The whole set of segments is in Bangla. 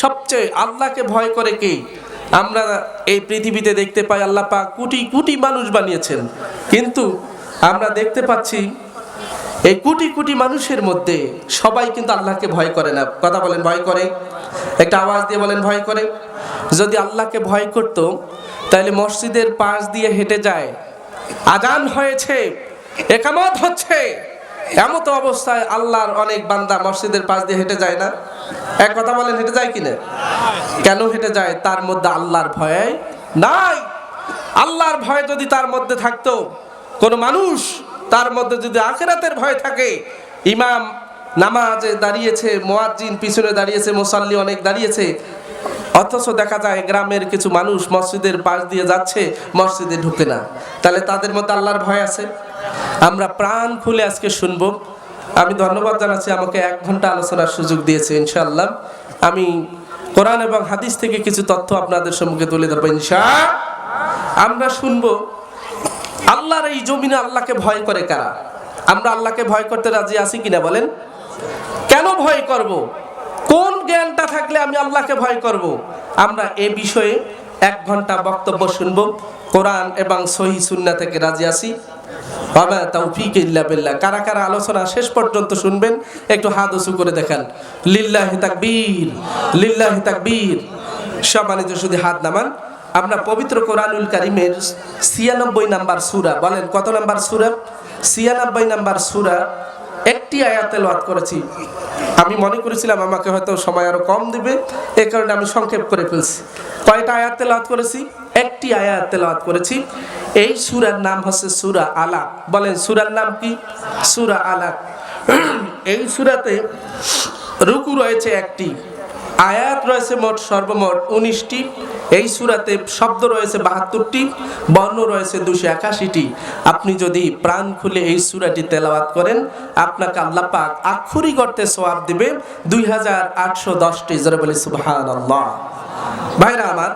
সবচেয়ে আল্লাহকে ভয় করে কে? আমরা এই পৃথিবীতে দেখতে পাই আল্লাহ পাক কোটি কোটি মানুষ বানিয়েছেন, কিন্তু আমরা দেখতে পাচ্ছি এই কোটি কোটি মানুষের মধ্যে সবাই কিন্তু আল্লাহকে ভয় করে না। কথা বলেন, ভয় করে? একটা আওয়াজ দিয়ে বলেন, ভয় করে? যদি আল্লাহকে ভয় করত তাহলে মসজিদের পাশ দিয়ে হেঁটে যায়, আজান হয়েছে, একামত হচ্ছে, এমত অবস্থায় আল্লাহর অনেক বান্দা মসজিদের পাশ দিয়ে হেঁটে যায় না? এক কথা বলেন, হেঁটে যায় কিনা? কেন হেঁটে যায়? তার মধ্যে আল্লাহর ভয় নাই। আল্লাহর ভয় যদি তার মধ্যে থাকতো, কোন মানুষ তার মধ্যে যদি আখিরাতের ভয় থাকে, ইমাম নামাজে দাঁড়িয়েছে, মুয়াজ্জিন পিছনে দাঁড়িয়েছে, মুসাল্লি অনেক দাঁড়িয়েছে, অথচ দেখা যায় গ্রামের কিছু মানুষ মসজিদের পাশ দিয়ে যাচ্ছে, মসজিদে ঢুকে না, তাহলে তাদের মধ্যে আল্লাহর ভয় আছে? আমরা প্রাণ খুলে আজকে শুনবো। আমি ধন্যবাদ জানাচ্ছি আমাকে 1 ঘন্টা আলোচনার সুযোগ দিয়েছে। ইনশাআল্লাহ আমি কোরআন এবং হাদিস থেকে কিছু তথ্য আপনাদের সম্মুখে তুলে ধরবো ইনশাআল্লাহ। আমরা শুনবো আল্লাহর এই জমিনে আল্লাহকে ভয় করে কারা। আমরা আল্লাহকে ভয় করতে রাজি আছি কিনা বলেন? কেন ভয় করব? কোন জ্ঞানটা থাকলে আমি আল্লাহকে ভয় করব? আমরা এ বিষয়ে 1 ঘন্টা বক্তব্য শুনবো। কোরআন এবং সহিহ সুন্নাহ থেকে রাজি আছি। ওয়া তাওফীক ইল্লা বিল্লাহ। কারা কারা আলোচনা শেষ পর্যন্ত শুনবেন একটু হাত উঁচু করে দেখান। লিল্লাহি তাকবীর, লিল্লাহি তাকবীর। সম্মানিত শুধু হাত নামান। আমরা পবিত্র কোরআনুল কারীমের 96 নাম্বার সূরা, বলেন কত নাম্বার সূরা? 96 নাম্বার সূরা একটি আয়াত তেলাওয়াত করেছি। আমি মনে করেছিলাম আমাকে হয়তো সময় আরো কম দিবে, এই কারণে আমি সংক্ষেপ করে ফেলছি। কয়টা আয়াত তেলাওয়াত করেছি? একটি আয়াত তেলাওয়াত করেছি। এই সূরার নাম হচ্ছে সূরা আলাক। বলেন সূরার নাম কি? সূরা আলাক। এই সূরাতে রুকু রয়েছে একটি, আয়াত রয়েছে মোট সর্বমোট 19টি। এই সূরাতে শব্দ রয়েছে 72টি, বর্ণ রয়েছে 281টি। আপনি যদি প্রাণ খুলে এই সূরাটি তেলাওয়াত করেন, আপনাকে আল্লাহ পাক আক্ষরিক অর্থে সওয়াব দিবে 2810টি। জোরে বলি সুবহানাল্লাহ। ভাইরা আমার,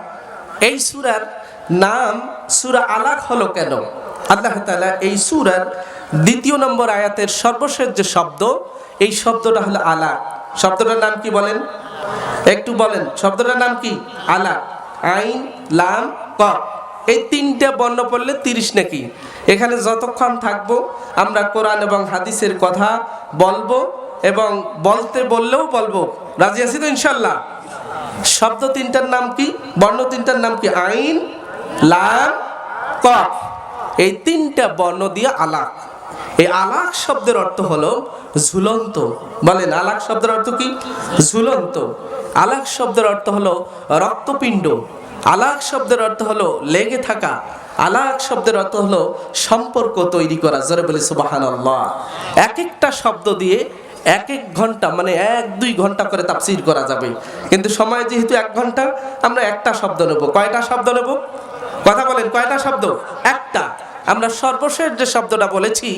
এই সূরার নাম সূরা আলাক হলো কেন? আল্লাহ তাআলা এই সূরার 2 নম্বর আয়াতের সর্বশেষ যে শব্দ, এই শব্দটা হলো আলাক। শব্দটার নাম কি বলেন? একটু বলেন, শব্দটার নাম কি? আলাক। আইন, লাম, কফ, এই 3টে বর্ণ পড়লে 30 নাকি। এখানে যতক্ষণ থাকবো আমরা কোরআন এবং হাদিসের কথা বলবো এবং বলতে বললেও বলবো। রাজি আছি তো ইনশাআল্লাহ? শব্দ 3টার নাম কি? বর্ণ 3টার নাম কি? আইন, লাম, কফ। এই 3টা বর্ণ দিয়ে আলাক। এই আলাক শব্দের অর্থ হলো ঝুলন্ত। বলেন আলাক শব্দের অর্থ কি? ঝুলন্ত। আলাক শব্দের অর্থ হলো রক্তপিণ্ড। আলাক শব্দের অর্থ হলো লেগে থাকা। আলাক শব্দের অর্থ হলো সম্পর্ক তৈরি করা। জোরে বলি সুবহানাল্লাহ। এক একটা শব্দ দিয়ে 1 ঘন্টা মানে 1-2 ঘন্টা করে তাফসীর করা যাবে, কিন্তু সময় যেহেতু 1 ঘন্টা, আমরা একটা শব্দ নেব। কয়টা শব্দ নেব? কথা বলেন, কয়টা শব্দ? একটা। আমরা সর্বশেষ যে শব্দটা বলেছি,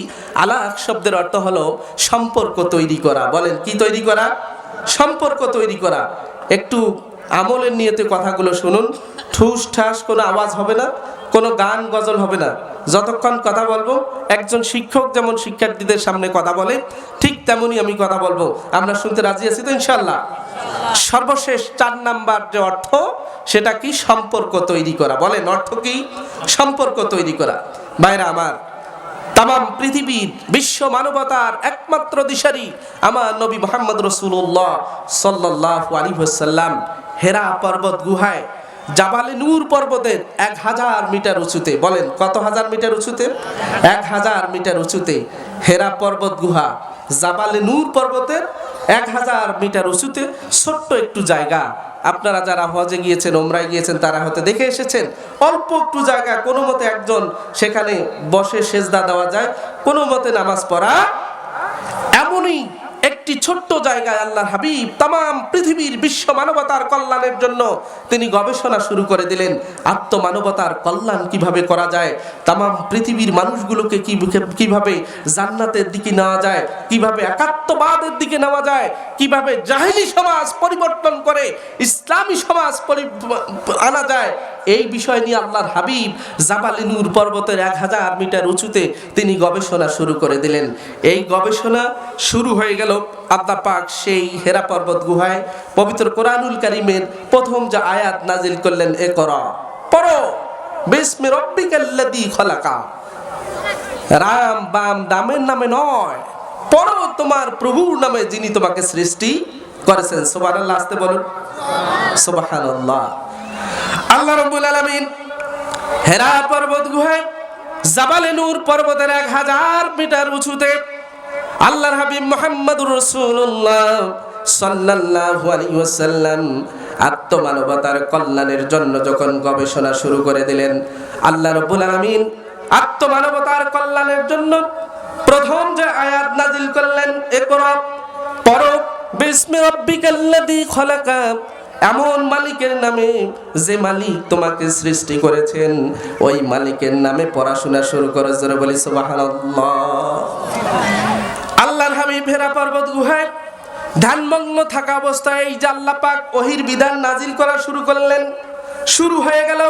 আলাক শব্দের অর্থ হলো সম্পর্ক তৈরি করা। বলেন কি তৈরি করা? সম্পর্ক তৈরি করা। একটু আমলের নিয়তে কথাগুলো শুনুন। ঠুস ঠাস কোনো আওয়াজ হবে না, কোনো গান গজল হবে না। যতক্ষণ কথা বলবো, একজন শিক্ষক যেমন শিক্ষার্থীদের সামনে কথা বলে, ঠিক তেমনি আমি কথা বলবো। আমরা শুনতে রাজি আছি তো ইনশাআল্লাহ? সর্বশেষ 4 নাম্বার যে অর্থ, সেটা কি? সম্পর্ক তৈরি করা। বলেন অর্থ কি? সম্পর্ক তৈরি করা। ভাইরা আমার, তাম পৃথিবীর বিশ্ব মানবতার একমাত্র দিশারি আমার নবী মুহাম্মদ রাসূলুল্লাহ সাল্লাল্লাহু আলাইহি ওয়াসাল্লাম হেরা পর্বত গুহায় জাবালে নূর পর্বতের 1000 মিটার উঁচুতে, বলেন কত হাজার মিটার উঁচুতে? 1000 মিটার উঁচুতে হেরা পর্বত গুহা, জাবালে নূর পর্বতের 1000 মিটার উঁচুতে ছোট্ট একটু জায়গা। আপনারা যারা হজে গিয়েছেন, ওমরায় গিয়েছেন, তারা হয়তো দেখে এসেছেন। অল্প একটু জায়গা, কোনো মতে একজন সেখানে বসে সেজদা দেওয়া যায়, কোনো মতে নামাজ পড়া। এমনই একটি ছোট্ট জায়গায় আল্লাহর হাবিব তাম পৃথিবীর বিশ্ব মানবতার কল্যাণের জন্য তিনি গবেষণা শুরু করে দিলেন। আত্মমানবতার কল্যাণ কিভাবে করা যায়, তাম পৃথিবীর মানুষগুলোকে কিভাবে জান্নাতের দিকে নেওয়া যায়, কিভাবে একাত্মবাদের দিকে নেওয়া যায়, কিভাবে জাহেলি সমাজ পরিবর্তন করে ইসলামী সমাজ আনা যায়, এই বিষয় নিয়ে আল্লাহর হাবিব জাবালে নূর পর্বতের 1000 মিটার উঁচুতে তিনি গবেষণা শুরু করে দিলেন। এই গবেষণা শুরু হয়ে গেল। আল্লাহ পাক সেই হেরা পর্বত গুহায় পবিত্র কোরআনুল কারীমের প্রথম যে আয়াত নাজিল করলেন, ইকরা, পড়ো বিসমি রাব্বিকাল্লাযী খলাকা। রাম বাম দামের নামে নয়, পড়ো তোমার প্রভুর নামে যিনি তোমাকে সৃষ্টি করেছেন। সুবহানাল্লাহ, আসতে বলুন সুবহানাল্লাহ। আল্লাহ রাব্বুল আলামিন হেরা পর্বত গুহায় জাবালে নূর পর্বতের 1000 মিটার উঁচুতে আল্লাহর হাবিব মুহাম্মদুর রাসূলুল্লাহ সাল্লাল্লাহু আলাইহি ওয়াসাল্লাম আত্মমানবতার কল্যাণের জন্য যখন গবেষণা শুরু করে দিলেন, আল্লাহ রাব্বুল আলামিন আত্মমানবতার কল্যাণের জন্য প্রথম যে আয়াত নাজিল করলেন, ইকরা, পড়ো বিসমি রাব্বিকাল্লাযী খলাকা, এমন মালিকের নামে যে মালিক তোমাকে সৃষ্টি করেছেন, ওই মালিকের নামে পড়াশোনা শুরু করে। জোরে বলি সুবহানাল্লাহ। আল্লাহর হাবিব হেরা পর্বত গুহায় ধ্যানমগ্ন থাকা অবস্থায় এই যে আল্লাহ পাক ওহীর বিধান নাজিল করা শুরু করলেন। শুরু হয়ে গেল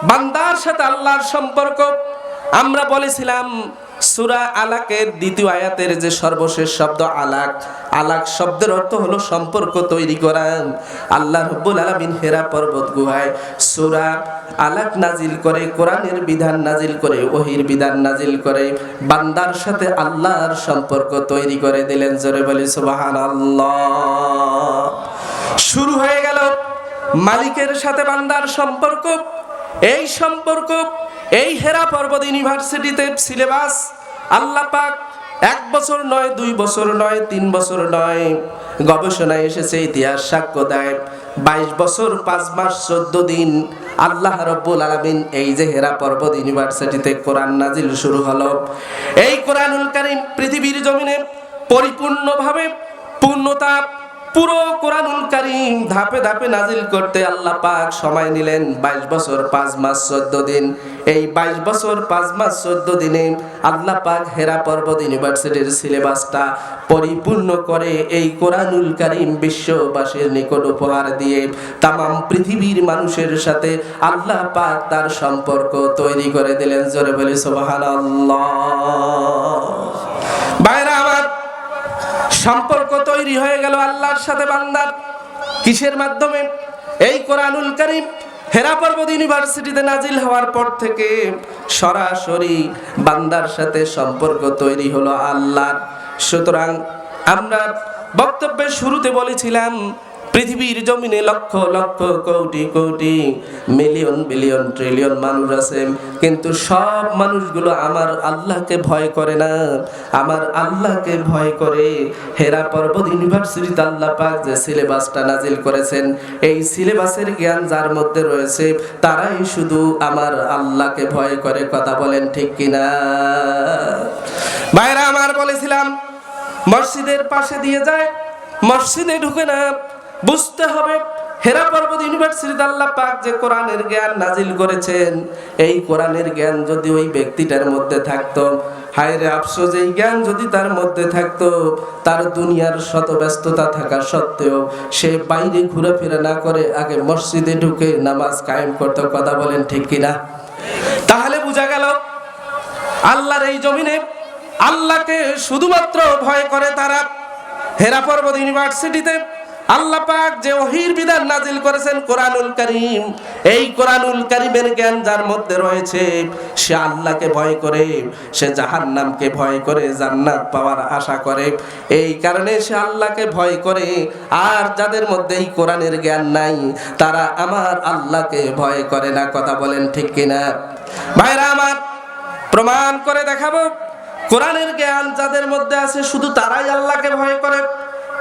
বান্দার সাথে আল্লাহর সম্পর্ক। আমরা বলেছিলাম সূরা আলাকের দ্বিতীয় আয়াতের যে সর্বশেষ শব্দ আলাক, আলাক শব্দের অর্থ হলো সম্পর্ক তৈরি করা। আল্লাহ রাব্বুল আলামিন হেরা পর্বত গুহায় সূরা আলাক নাজিল করে, কোরআনের বিধান নাজিল করে, ওহীর বিধান নাজিল করে বান্দার সাথে আল্লাহর সম্পর্ক তৈরি করে দিলেন। জোরে বলি সুবহানাল্লাহ। শুরু হয়ে গেল মালিকের সাথে বান্দার সম্পর্ক। এই সম্পর্ক এই হেরা পর্বত ইউনিভার্সিটিতে সিলেবাস আল্লাহ পাক 1 বছর নয়, 2 বছর নয়, 3 বছর নয়, গবেষণায় এসেছে, ইতিহাস সাক্ষ্য দেয় 22 বছর 5 মাস 14 দিন আল্লাহ রাব্বুল আলামিন এই যে হেরা পর্বত ইউনিভার্সিটিতে কোরআন নাজিল শুরু হলো। এই কোরআনুল কারীম পৃথিবীর জমিনে পরিপূর্ণভাবে পূর্ণতা, পুরো কোরআনুল কারীম ধাপে ধাপে নাজিল করতে আল্লাহ পাক সময় নিলেন 22 বছর 5 মাস 14 দিন। এই 22 বছর 5 মাস 14 দিনে আল্লাহ পাক হেরা পর্বত ইউনিভার্সিটির সিলেবাসটা পরিপূর্ণ করে এই কোরআনুল কারীম বিশ্ববাসীর নিকট উপহার দিয়ে তামাম পৃথিবীর মানুষের সাথে আল্লাহ পাক তার সম্পর্ক তৈরি করে দিলেন। জোরে বলি সুবহানাল্লাহ। ভাইরা আমার, সম্পর্ক তৈরি হয়ে গেল আল্লাহর সাথে বান্দার। কিসের মাধ্যমে? এই কোরআনুল কারীম হেরা পর্বত ইউনিভার্সিটিতে নাজিল হওয়ার পর থেকে সরাসরি বান্দার সাথে সম্পর্ক তৈরি হলো আল্লাহর। সুতরাং আমরা বক্তব্যের শুরুতে বলেছিলাম পৃথিবীর জমিনে lakh lakh crore crore million billion trillion মানুষ আছে, কিন্তু সব মানুষগুলো আমার আল্লাহকে ভয় করে না, আমার আল্লাহকে ভয় করে। হেরা পর্বত ইউনিভার্সিটিতে আল্লাহ পাক যে সিলেবাসটা নাজিল করেছেন, এই সিলেবাসের জ্ঞান যার মধ্যে রয়েছে তারাই শুধু আমার আল্লাহকে ভয় করে। কথা বলেন ঠিক কিনা? ভাইরা আমার, বলেছিলাম মসজিদের পাশে দিয়ে যায়, মসজিদে ঢুকে না। বুঝতে হবে হেরা পর্বত ইউনিভার্সিটিতে আল্লাহ পাক যে কোরআনের জ্ঞান নাজিল করেছেন, এই কোরআনের জ্ঞান যদি ওই ব্যক্তিটার মধ্যে থাকতো, হায় রে আফসোস, এই জ্ঞান যদি তার মধ্যে থাকতো, তার দুনিয়ার শত ব্যস্ততা থাকা সত্ত্বেও সে বাইরে ঘোরাফেরা না করে আগে মসজিদে ঢুকে নামাজ কায়েম করতো। কথা বলেন ঠিক কিনা? তাহলে বোঝা গেল আল্লাহর এই জমিনে আল্লাহকে শুধুমাত্র ভয় করে তারা। হেরা পর্বত ইউনিভার্সিটিতে আল্লাহ পাক যে ওহীর বিধান নাজিল করেছেন কোরআনুল কারীম, এই কোরআনুল কারীমের জ্ঞান যার মধ্যে রয়েছে, সে আল্লাহকে ভয় করে, সে জাহান্নামকে ভয় করে, জান্নাত পাওয়ার আশা করে। এই কারণে সে আল্লাহকে ভয় করে। আর যাদের মধ্যে এই কোরআনের জ্ঞান নাই, তারা আমার আল্লাহকে ভয় করে না। কথা বলেন ঠিক কিনা? ভাইরা আমার, প্রমাণ করে দেখাবো কোরআনের জ্ঞান যাদের মধ্যে আছে শুধু তারাই আল্লাহকে ভয় করে।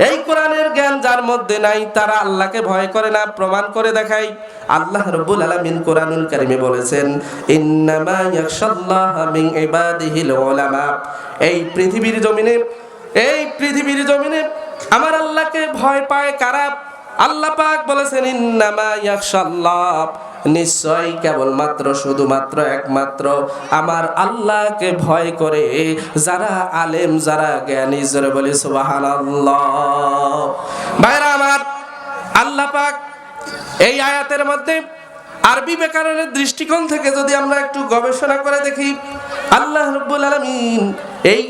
এই কোরআনের জ্ঞান যার মধ্যে নাই তারা আল্লাহকে ভয় করে না। প্রমাণ করে দেখাই। আল্লাহ রাব্বুল আলামিন কোরআনুল কারীমে বলেছেন, ইন্নামা ইয়াখশাল্লাহা মিন ইবাদিহিল উলামা। এই পৃথিবীর জমিনে আমার আল্লাহকে ভয় পায় কারা? আল্লাহ পাক বলেছেন, ইন্নামা ইয়াখশাল্লাহ, নিশ্চয় কেবলমাত্র শুধুমাত্র একমাত্র আমার আল্লাহকে ভয় করে যারা আলেম, যারা জ্ঞানী। জোরে বলি সুবহানাল্লাহ। ভাইরা আমার, আল্লাহ পাক এই আয়াতের মধ্যে আরবি ব্যাকরণের দৃষ্টিকোণ থেকে যদি আমরা একটু গবেষণা করে দেখি, আল্লাহ রাব্বুল আলামিন এই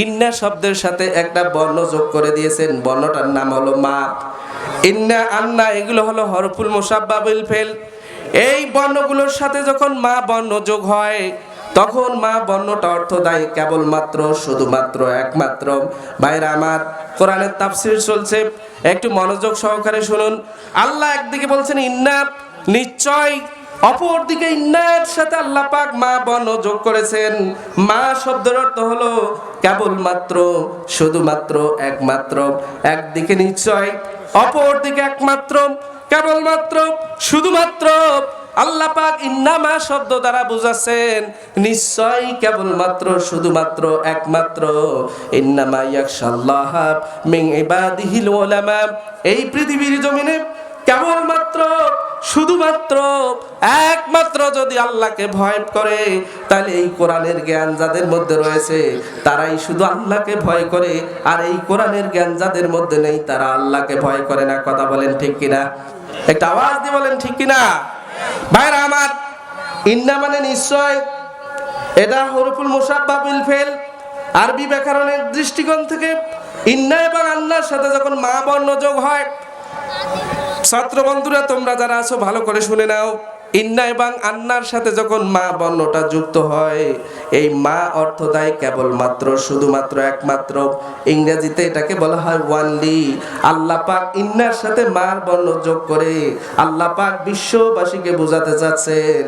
ইন্না শব্দের সাথে একটা বর্ণ যোগ করে দিয়েছেন। বর্ণটার নাম হলো মা। ইন্না, আন্না এগুলো হলো হরফুল মুসাব্বাবিল ফেল। এই বর্ণগুলোর সাথে যখন মা বর্ণ যোগ হয় তখন মা বর্ণটা অর্থ দেয় কেবলমাত্র, শুধুমাত্র, একমাত্র। ভাইরা আমার, কোরআনের তাফসীর চলছে, একটু মনোযোগ সহকারে শুনুন। আল্লাহ একদিকে বলছেন ইন্না, নিশ্চয়, অপর দিকে ইন্নার সাথে আল্লাহ পাক মা বর্ণ যোগ করেছেন। মা শব্দের অর্থ হলো কেবলমাত্র, শুধুমাত্র, একমাত্র। একদিকে নিশ্চয়, অপর দিকে একমাত্র, কেবলমাত্র, শুধুমাত্র। আল্লাহ পাক ইন্নামা শব্দ দ্বারা বুঝাচ্ছেন নিশ্চয়, কেবলমাত্র, শুধুমাত্র, একমাত্র। ইন্নামা ইয়াখশাল্লাহ মিন ইবাদিহিল উলামা। এই পৃথিবীর জমিনে কেবলমাত্র, শুধুমাত্র, একমাত্র যদি আল্লাহকে ভয় করে, তাহলে এই কোরআনের জ্ঞান যাদের মধ্যে রয়েছে তারাই শুধু আল্লাহকে ভয় করে। আর এই কোরআনের জ্ঞান যাদের মধ্যে নেই তারা আল্লাহকে ভয় করে না। কথা বলেন ঠিক কিনা? একটা আওয়াজ দিয়ে বলেন ঠিক কিনা? ভাইরা আমার, ইন্না মানে নিশ্চয়, এটা হরফুল মুসাব্বাবিল ফেল। আরবি ব্যাকরণের দৃষ্টিকোণ থেকে ইন্না এবং আন্নার সাথে যখন মা বর্ণ যোগ হয়, ছাত্র বন্ধুরা তোমরা যারা আছো ভালো করে শুনে নাও, ইন্না এবং আন্নার সাথে যখন মা বর্ণটা যুক্ত হয়, এই মা অর্থ দেয় কেবলমাত্র, শুধুমাত্র, একমাত্র। ইংরেজিতে এটাকে বলা হয় ওয়ানলি। আল্লাহ পাক ইন্নার সাথে মার বর্ণ যোগ করে আল্লাহ পাক বিশ্ববাসীকে বোঝাতে চাচ্ছেন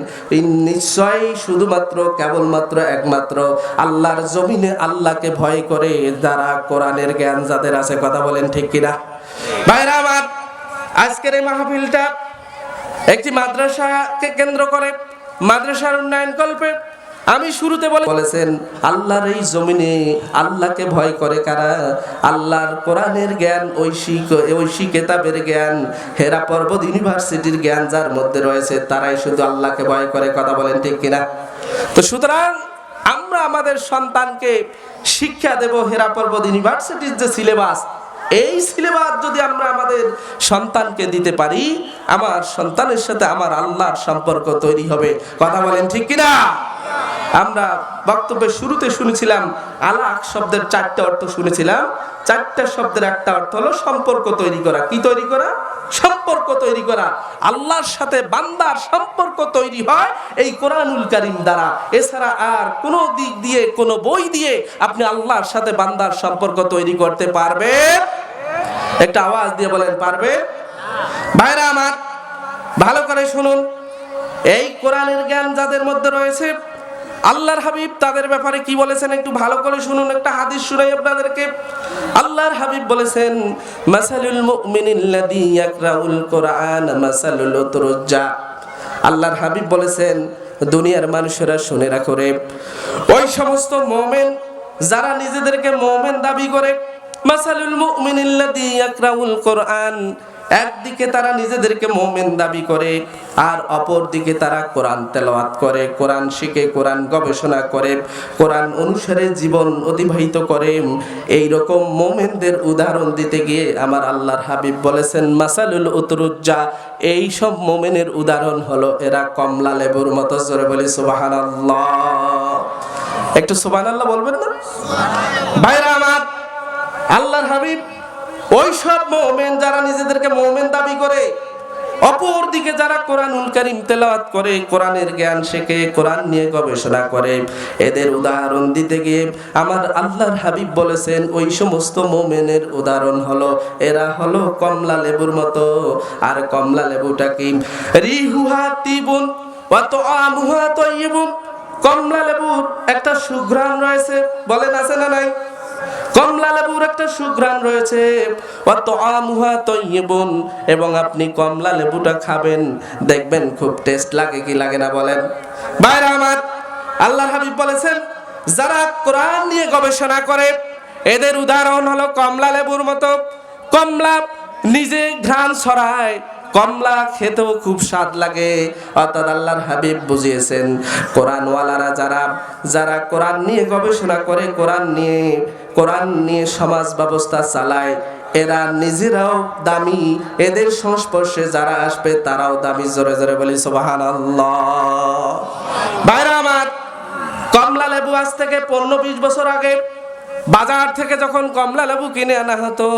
নিশ্চয়, শুধুমাত্র, কেবলমাত্র, একমাত্র আল্লাহর জমিনে আল্লাহকে ভয় করে যারা কোরআনের জ্ঞান যাদের আছে। কথা বলেন ঠিক কিনা? ভাইরা আমার, আজকের এই মাহফিলটা একটি মাদ্রাসাকে কেন্দ্র করে, মাদ্রাসার উন্নয়ন কল্পে। আমি শুরুতে বলেছেন আল্লাহর এই জমিনে আল্লাহকে ভয় করে কারা? আল্লাহর কোরআনের জ্ঞান, ঐশী কেতাবের জ্ঞান, হেরা পর্বত ইউনিভার্সিটির জ্ঞান যার মধ্যে রয়েছে তারাই শুধু আল্লাহকে ভয় করে। কথা বলেন ঠিক কিনা? তো সুতরাং আমরা আমাদের সন্তানকে শিক্ষা দেব হেরা পর্বত ইউনিভার্সিটির যে সিলেবাস, এই সিলেবাস যদি আমরা আমাদের সন্তানকে দিতে পারি, আমার সন্তানের সাথে আমার আল্লাহর সম্পর্ক তৈরি হবে। কথা বলেন ঠিক কিনা? আমরা বক্তব্যের শুরুতে শুনেছিলাম আলাক শব্দের 4টা অর্থ শুনেছিলাম। 4টা শব্দের একটা অর্থ হলো সম্পর্ক তৈরি করা। কি তৈরি করা? সম্পর্ক তৈরি করা। আল্লাহর সাথে বান্দার সম্পর্ক তৈরি হয় এই কোরআনুল কারীম দ্বারা। এছাড়া আর কোনো দিক দিয়ে, কোনো বই দিয়ে আপনি আল্লাহর সাথে বান্দার সম্পর্ক তৈরি করতে পারবেন? একটা আওয়াজ দিয়ে বলেন, পারবে? ভাইরা আমার, ভালো করে শুনুন। এই কোরআনের জ্ঞান যাদের মধ্যে রয়েছে, আল্লাহর হাবিব তাদের ব্যাপারে কি বলেছেন একটু ভালো করে শুনুন। একটা হাদিস শুনাই আপনাদেরকে। আল্লাহর হাবিব বলেছেন, মাসালুল মুমিনিল্লাযী ইয়াকরাউল কোরআন মাসালুল উতরুজ্জা। আল্লাহর হাবিব বলেছেন, দুনিয়ার মানুষেরা শুনে রাখো রে, ওই সমস্ত মুমিন যারা নিজেদেরকে মুমিন দাবি করে, মাসালুল মুমিনিল্লাযী ইয়াকরাউল কোরআন, একদিকে তারা নিজেদেরকে মুমিন দাবি করে আর অপর দিকে তারা কোরআন তেলাওয়াত করে, কোরআন শিখে, কোরআন গবেষণা করে, কোরআন অনুসারে জীবন অতিবাহিত করে। এই রকম মুমিনদের উদাহরণ দিতে গিয়ে আমার আল্লাহর হাবিব বলেছেন মাসালুল উতরুজ্জা, এই সব মুমিনের উদাহরণ হলো এরা কমলা লেবুর মতো। জোরে বলি সুবহানাল্লাহ। একটু সুবহানাল্লাহ বলবেন না? ভাইরা আমার, আল্লাহর হাবিব ওই সব মুমিন যারা নিজেদেরকে মুমিন দাবি করে, অপর দিকে যারা কোরআনুল কারীম তেলাওয়াত করে, কোরআনের জ্ঞান শেখে, কোরআন নিয়ে গবেষণা করে, এদের উদাহরণ দিতে গিয়ে আমার আল্লাহর হাবিব বলেছেন ওই সমস্ত মুমিনের উদাহরণ হলো এরা হলো কমলা লেবুর মতো। আর কমলা লেবুটা কি? রিহুহা তিবুন ওয়া তুআমুহা তাইয়িবুন। কমলা লেবুর একটা সুঘ্রাণ রয়েছে, বলেন আছে না নাই? কমলা লেবুর একটা সুঘ্রাণ রয়েছে। এবং আপনি কমলা লেবুটা খাবেন, দেখবেন খুব টেস্ট লাগে। কি লাগে না বলেন? ভাইরা আমার, আল্লাহর হাবিব বলেছেন যারা কোরআন নিয়ে গবেষণা করে এদের উদাহরণ হলো কমলা লেবুর মতো। কমলা নিজে ঘ্রাণ ছড়ায়, কমলা খেতেও খুব স্বাদ লাগে। অর্থাৎ আল্লাহর হাবিব বুঝিয়েছেন কোরআনওয়ালারা যারা কোরআন নিয়ে গবেষণা করে, কোরআন নিয়ে সমাজ ব্যবস্থা চালায়, এরা নিজেরাও দামি, এদের সংস্পর্শে যারা আসবে তারাও দামি। জোরে জোরে বলি সুবহানাল্লাহ। ভাইরা আমার, কমলা লেবু আজ থেকে 15-20 বছর আগে বাজার থেকে যখন কমলা লেবু কিনে আনা হতো,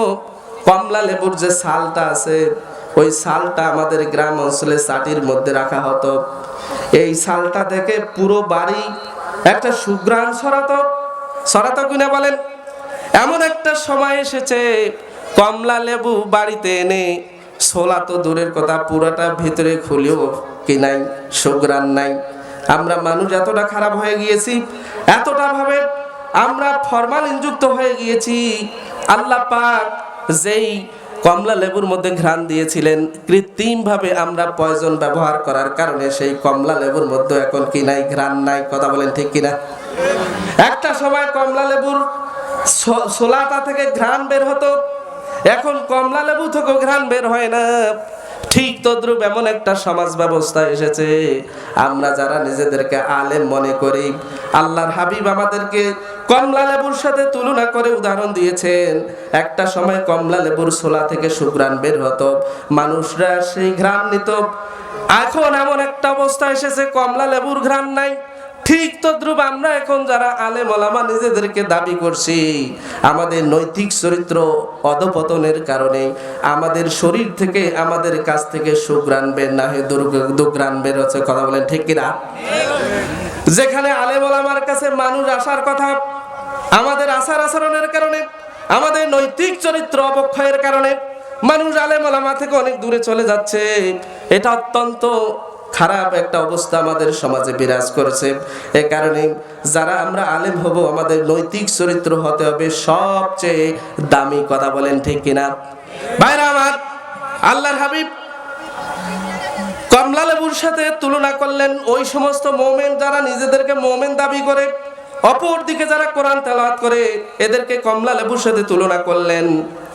কমলা লেবুর যে ছালটা আছে ওই ছালটা আমাদের গ্রাম অঞ্চলে চাটির মধ্যে রাখা হতো। এই ছালটা থেকে পুরো বাড়ি একটা সুঘ্রাণ ছড়াতো কিনা বলেন? এমন একটা সময় এসেছে কমলা লেবু বাড়িতে এনে ছোলা তো দূরের কথা, পুরাটা ভিতরে খুলেও কি নাই, সুঘ্রাণ নাই। আমরা মানুষ এতটা খারাপ হয়ে গিয়েছি, এতটা ভাবে আমরা ফরমালিন যুক্ত হয়ে গিয়েছি। আল্লাহ পাক যেই কমলা লেবুর মধ্যে ঘ্রাণ দিয়েছিলেন, কৃত্রিম ভাবে আমরা পয়জন ব্যবহার করার কারণে সেই কমলা লেবুর মধ্যে এখন কি নাই, ঘ্রাণ নাই। কথা বলেন ঠিক কিনা? একটা সময় কমলা লেবুর ছোলাটা থেকে ঘ্রাণ বের হতো, এখন কমলা লেবু থেকে ঘ্রাণ বের হয় না। ঠিক তদ্রুপ এমন একটা সমাজ ব্যবস্থা এসেছে, আমরা যারা নিজেদেরকে আলেম মনে করি, আল্লাহর হাবিব আমাদেরকে কমলা লেবুর সাথে তুলনা করে উদাহরণ দিয়েছেন। একটা সময় কমলা লেবুর ছোলা থেকে সুঘ্রাণ বের হতো, মানুষরা সেই ঘ্রাণ নিত। এখন এমন একটা অবস্থা এসেছে কমলা লেবুর ঘ্রাণ নাই। ঠিক তদ্রুপ আমরা এখন যারা আলেম ওলামা নিজেদেরকে দাবি করছি, আমাদের নৈতিক চরিত্র অধপতনের কারণে আমাদের শরীর থেকে, আমাদের কাছ থেকে সুঘ্রাণ বের না হয়ে দুর্ঘ্রাণ বের হচ্ছে। কথা বলেন ঠিক কিনা? যেখানে আলেম ওলামার কাছে মানুষ আসার কথা, আমাদের আচার আচরণের কারণে, আমাদের নৈতিক চরিত্র অবক্ষয়ের কারণে মানুষ আলেম ওলামা থেকে অনেক দূরে চলে যাচ্ছে। এটা অত্যন্ত খারাপ একটা অবস্থা আমাদের সমাজে বিরাজ করেছে। এ কারণে যারা আমরা আলেম হব, আমাদের নৈতিক চরিত্র হতে হবে সবচেয়ে দামি। কথা বলেন ঠিক কিনা? ভাইরা আমার, আল্লাহর হাবিব কমলা লেবুর সাথে তুলনা করলেন ওই সমস্ত মোমেন যারা নিজেদেরকে মোমেন দাবি করে, অপর দিকে যারা কোরআন তেলাওয়াত করে, এদেরকে কমলা লেবুর সাথে তুলনা করলেন।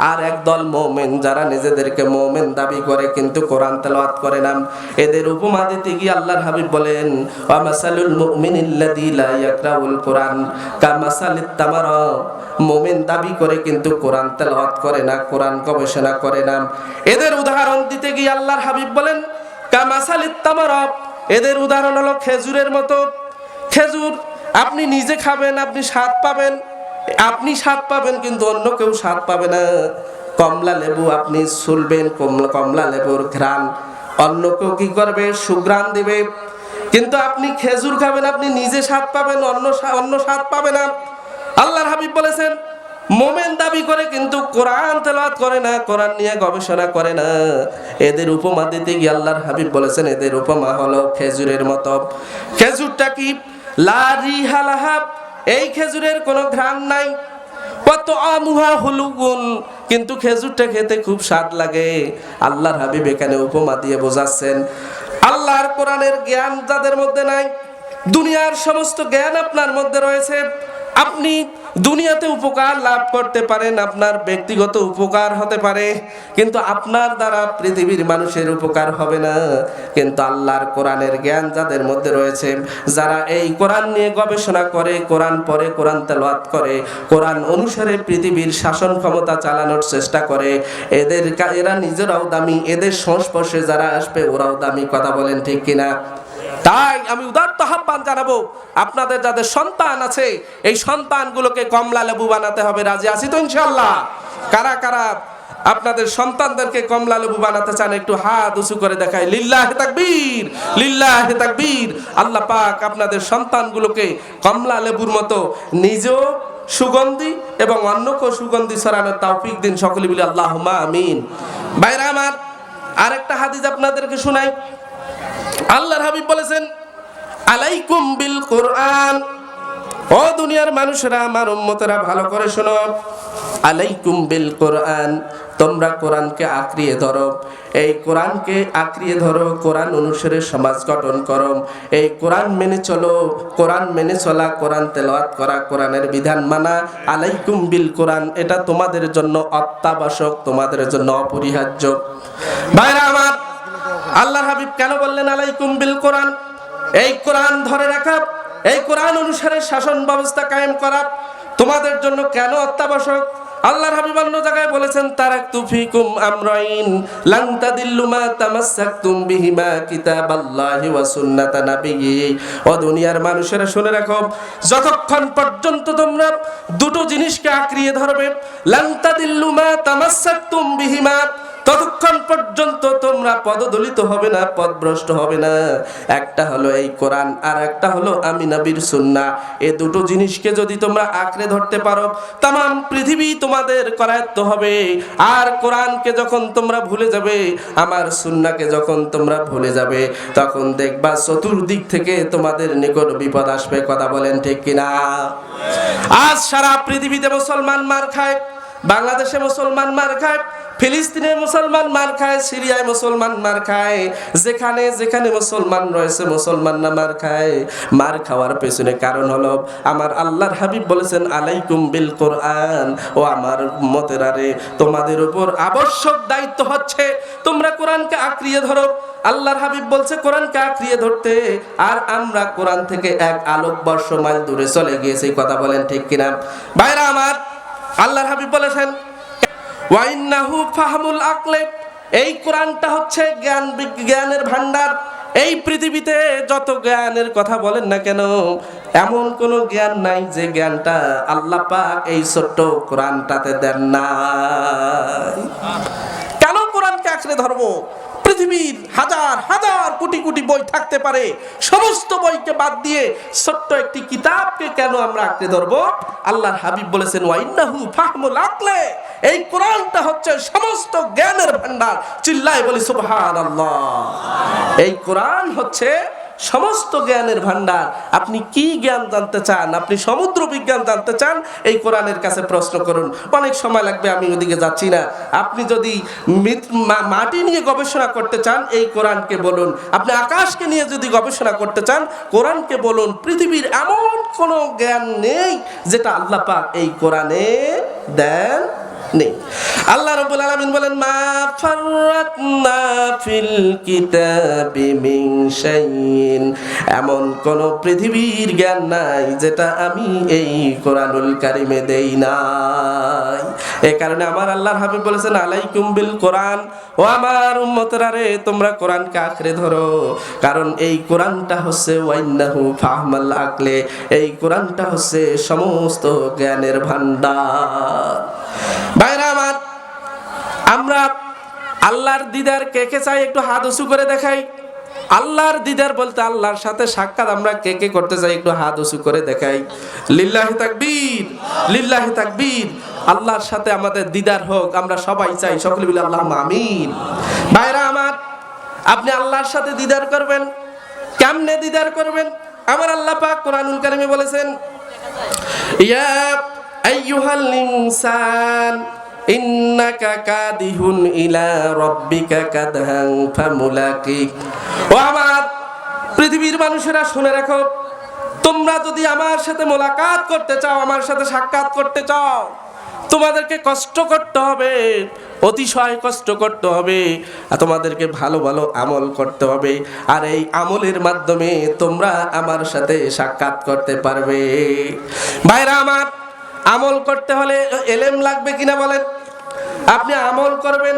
আর একদল মোমেন যারা নিজেদেরকে মোমেন দাবি করে কিন্তু কোরআন তেলাওয়াত করে না, এদের উপমা দিতে গিয়ে আল্লাহর হাবিব বলেন, ওয়া মাসালুল মুমিনিল্লাযী লা ইয়াকরাউল কোরআন কামাসালিত তামারা। মোমেন দাবি করে কিন্তু কোরআন তেলাওয়াত করে না, কোরআন গবেষণা করে না। এদের উদাহরণ দিতে গিয়ে আল্লাহর হাবিব বলেন, কামাসালিত তামারা, এদের উদাহরণ হলো খেজুরের মতো। খেজুর আপনি নিজে খাবেন, আপনি স্বাদ পাবেন, আপনি স্বাদ পাবেন কিন্তু অন্য কেউ স্বাদ পাবে না। কমলা লেবু আপনি ছুলবেন, কমলা লেবুর ঘ্রাণ অন্য কেউ কি করবে, সুঘ্রাণ দিবে। কিন্তু আপনি খেজুর খাবেন, আপনি নিজে স্বাদ পাবেন, অন্য স্বাদ পাবে না। আল্লাহর হাবিব বলেছেন, মোমেন দাবি করে কিন্তু কোরআন তেলাওয়াত করে না, কোরআন নিয়ে গবেষণা করে না। এদের উপমা দিতে গিয়ে আল্লাহর হাবিব বলেছেন, এদের উপমা হলো খেজুরের মতো। খেজুরটা কি? লা রিহা লাহা, এই খেজুরের কোনো ঘ্রাণ নাই। কত আমুহা হুলুগুন, কিন্তু খেজুরটা খেতে খুব স্বাদ লাগে। আল্লাহর হাবিব এখানে উপমা দিয়ে বোঝাচ্ছেন, আল্লাহর কোরআনের জ্ঞান যাদের মধ্যে নাই, দুনিয়ার সমস্ত জ্ঞান আপনার মধ্যে রয়েছে, আপনি দুনিয়াতে উপকার লাভ করতে পারেন, আপনার ব্যক্তিগত উপকার হতে পারে, কিন্তু আপনার দ্বারা পৃথিবীর মানুষের উপকার হবে না। কিন্তু আল্লাহর কোরআনের জ্ঞান যাদের মধ্যে রয়েছে, যারা এই কোরআন নিয়ে গবেষণা করে, কোরআন পড়ে, কোরআন তেলাওয়াত করে, কোরআন অনুসারে পৃথিবীর শাসন ক্ষমতা চালানোর চেষ্টা করে, এরা নিজেরাও দামি, এদের সংস্পর্শে যারা আসবে ওরাও দামি। কথা বলেন ঠিক কিনা? তাই আমি উদাত্ত আহ্বান জানাবো, আপনাদের যাদের সন্তান আছে, এই সন্তানগুলোকে কমলা লেবু বানাতে হবে। রাজি আছি তো ইনশাআল্লাহ? কারা কারা আপনাদের সন্তানদেরকে কমলা লেবু বানাতে চান একটু হাত উঁচু করে দেখায়। লিল্লাহে তাকবীর, লিল্লাহে তাকবীর। আল্লাহ পাক আপনাদের সন্তানগুলোকে কমলা লেবুর মতো নিজেও সুগন্ধি এবং অন্যকেও সুগন্ধি ছড়ানোর তৌফিক দিন। সকলে বলি আল্লাহুম্মা আমিন। ভাইরা আমার, আরেকটা হাদিস আপনাদেরকে শোনাই। আল্লাহর হাবিব বলেছেন, আলাইকুম বিল কোরআন, ও দুনিয়ার মানুষেরা, আমার উম্মতেরা ভালো করে শোনো, আলাইকুম বিল কোরআন, তোমরা কোরআনকে আঁকড়িয়ে ধরো। এই কোরআনকে আঁকড়িয়ে ধরো, কোরআন অনুসারে সমাজ গঠন করো, এই কোরআন মেনে চলো। কোরআন মেনে চলা, কোরআন তেলাওয়াত করা, কোরআনের বিধান মানা, আলাইকুম বিল কোরআন, এটা তোমাদের জন্য অত্যাবশ্যক, তোমাদের জন্য অপরিহার্য। ভাইরা আমার, আল্লাহর হাবিব কেন বললেন আলাইকুম বিল কোরআন? এই কোরআন ধরে রাখা, এই কোরআন অনুসারে শাসন ব্যবস্থা কায়েম করা তোমাদের জন্য কেন অত্যাবশ্যক? আল্লাহর হাবিব অন্য জায়গায় বলেছেন তারাকতু ফিকুম আমরাইন লান তাদিল্লু মা তামাসসাকতুম বিহিমা কিতাবাল্লাহি ওয়া সুন্নাতা নাবিয়্যি। ও দুনিয়ার মানুষেরা শুনে রাখো, যতক্ষণ পর্যন্ত তোমরা দুটো জিনিসকে আঁকড়িয়ে ধরবে, লান তাদিল্লু মা তামাসসাকতুম বিহিমা, ততক্ষণ পর্যন্ত তোমরা পদদলিত হবে না, পথভ্রষ্ট হবে না। একটা হলো এই কোরআন, আর একটা হলো আমি নবীর সুন্নাহ। এই দুটো জিনিসকে যদি তোমরা আঁকড়ে ধরতে পারো, তামাম পৃথিবী তোমাদের করায়ত্ত হবে। আর কোরআনকে যখন তোমরা ভুলে যাবে, আমার সুন্নাহকে যখন তোমরা ভুলে যাবে, তখন দেখবা চতুর্দিক থেকে তোমাদের নিকট বিপদ আসবে। কথা বলেন ঠিক কিনা? আজ সারা পৃথিবীতে মুসলমান মার খায়, বাংলাদেশে মুসলমান মার খায়, ফিলিস্তিনে মুসলমান মার খায়, সিরিয়ায় মুসলমান মার খায়, যেখানে যেখানে মুসলমান রয়েছে মুসলমানরা মার খায়। মার খাওয়ার পেছনে কারণ হলো আমার আল্লাহর হাবিব বলেছেন আলাইকুম বিল কোরআন, ও আমার উম্মতেরা রে, তোমাদের উপর আবশ্যক দায়িত্ব হচ্ছে তোমরা কোরআনকে আঁকড়িয়ে ধরো। আল্লাহর হাবিব বলছে কোরআনকে আঁকড়িয়ে ধরতে, আর আমরা কোরআন থেকে এক আলোকবর্ষ মাইল দূরে চলে গিয়েছি। কথা বলেন ঠিক কিনা? ভাইরা আমার, আল্লাহর হাবিব বলেছেন ওয়াইন্নাহু ফাহমুল আকলে, এই কোরআনটা হচ্ছে জ্ঞানের ভান্ডার। এই পৃথিবীতে যত জ্ঞানের কথা বলেন না কেন, এমন কোন জ্ঞান নাই যে জ্ঞানটা আল্লাহ পাক এই ছোট্ট কোরআনটাতে দেন না। কেন কোরআনকে আঁকড়ে ধরবো? পৃথিবীর হাজার হাজার কোটি কোটি বই থাকতে পারে, সমস্ত বইকে বাদ দিয়ে ছোট্ট একটি কিতাবকে কেন আমরা আঁকড়ে ধরবো? আল্লাহর হাবিব বলেছেন ওয়াইন্নাহু ফাহমুল আকলে, এই কোরআনটা হচ্ছে সমস্ত জ্ঞানের ভান্ডার। চিল্লায় বলি সুবহানাল্লাহ। এই কোরআন হচ্ছে সমস্ত জ্ঞানের ভান্ডার। আপনি কি জ্ঞান জানতে চান? আপনি সমুদ্র বিজ্ঞান জানতে চান, এই কোরআনের কাছে প্রশ্ন করুন। অনেক সময় লাগবে, আমি ওদিকে যাচ্ছি না। আপনি যদি মাটি নিয়ে গবেষণা করতে চান, এই কোরআনকে বলুন। আপনি আকাশকে নিয়ে যদি গবেষণা করতে চান, কোরআনকে বলুন। পৃথিবীর এমন কোনো জ্ঞান নেই যেটা আল্লাহ পাক এই কোরআনে দেন নেই। আল্লাহ রাব্বুল আলামিন বলেন মা ফাররাতনা ফিল কিতাবি মিন শাইইন, এমন কোন পৃথিবীর জ্ঞান নাই যেটা আমি এই কোরআনুল কারীমে দেই নাই। এই কারণে আমার আল্লাহর হাবিব বলেছেন আলাইকুম বিল কোরআন, ও আমার উম্মতরা রে, তোমরা কোরআনকে আঁকড়ে ধরো। কারণ এই কোরআনটা হচ্ছে ওয়াইন্নাহু ফাহমাল আকলে, এই কোরআনটা হচ্ছে সমস্ত জ্ঞানের ভান্ডার। ভাইরা আমার, আমরা আল্লাহর দিদার কে কে চাই? একটু হাত উঁচু করে দেখাই। আল্লাহর দিদার বলতে আল্লাহর সাথে সাক্ষাৎ আমরা কে কে করতে চাই? একটু হাত উঁচু করে দেখাই। লিল্লাহি তাকবীর, লিল্লাহি তাকবীর। আল্লাহর সাথে আমাদের দিদার হোক, আমরা সবাই চাই। সকলে বলি আল্লাহুম্মা আমিন। ভাইরা আমার, আপনি আল্লাহর সাথে দিদার করবেন, কেমনে দিদার করবেন? আমার আল্লাহ পাক কোরআনুল কারীমে বলেছেন ইয়া আইয়ুহাল ইনসান ইন্নাকা কাদিহুন ইলা রাব্বিকা কাদহান ফামুলাকিক। ও আমার পৃথিবীর মানুষেরা শুনে রাখো, তোমরা যদি আমার সাথে মোলাকাত করতে চাও, আমার সাথে সাক্ষাৎ করতে চাও, তোমাদেরকে কষ্ট করতে হবে, অতিশয় কষ্ট করতে হবে। আর তোমাদেরকে ভালো ভালো আমল করতে হবে। আর এই আমলের মাধ্যমে তোমরা আমার সাথে সাক্ষাৎ করতে পারবে। ভাইরা আমার, আমল করতে হলে এলেম লাগবে কিনা বলেন? আপনি আমল করবেন,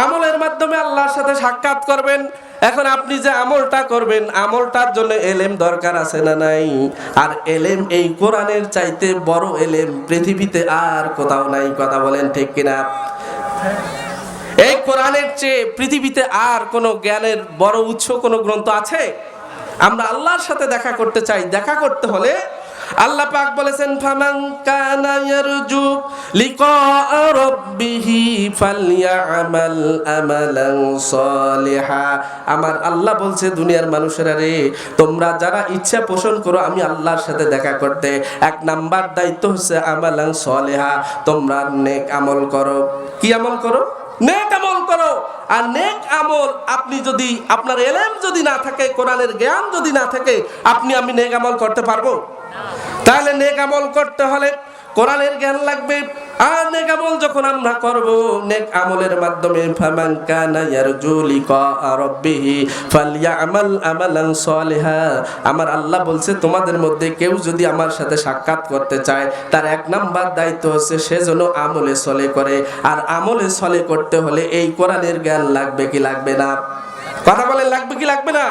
আমলের মাধ্যমে আল্লাহর সাথে সাক্ষাৎ করবেন। এখন আপনি যে আমলটা করবেন, আমলটার জন্য এলেম দরকার আছে না নাই? আর এলেম, এই কোরআনের চাইতে বড় এলেম পৃথিবীতে আর কোথাও নাই। কথা বলেন ঠিক কিনা? এই কোরআনের চেয়ে পৃথিবীতে আর কোনো জ্ঞানের বড় উৎস কোনো গ্রন্থ আছে? আমরা আল্লাহর সাথে দেখা করতে চাই। দেখা করতে হলে আল্লাহ পাক বলেছেন ফামান কানা ইয়ারজু লিকা রাব্বিহি ফালইআমাল আমালান সালিহা। আমার আল্লাহ বলছে দুনিয়ার মানুষেরা রে, তোমরা যারা ইচ্ছা পোষণ করো আমি আল্লাহর সাথে দেখা করতে, এক নাম্বার দায়িত্ব হচ্ছে আমালান সালিহা, তোমরা নেক আমল করো। কি আমল করো? নেক আমল করো। আর নেক আমল, আপনি যদি আপনার এলেম যদি না থাকে, কোরআনের জ্ঞান যদি না থাকে, আমি নেক আমল করতে পারবো? তাহলে নেক আমল করতে হলে কোরআনের জ্ঞান লাগবে, আর নেক আমল যখন আমরা করব, নেক আমলের মাধ্যমে ফামান কানা ইয়ারজু লিকা রাব্বিহি ফালইআমাল আমালান সলিহা, আমার আল্লাহ বলছে তোমাদের মধ্যে কেউ যদি আমার সাথে সাক্ষাৎ করতে চায়, তার এক নাম্বার দায়িত্ব হচ্ছে সে যেন আমলে সলে করে। আর আমলে সলে করতে হলে এই কোরআনের জ্ঞান লাগবে কি লাগবে না? কথা বলেন, লাগবে কি লাগবে না?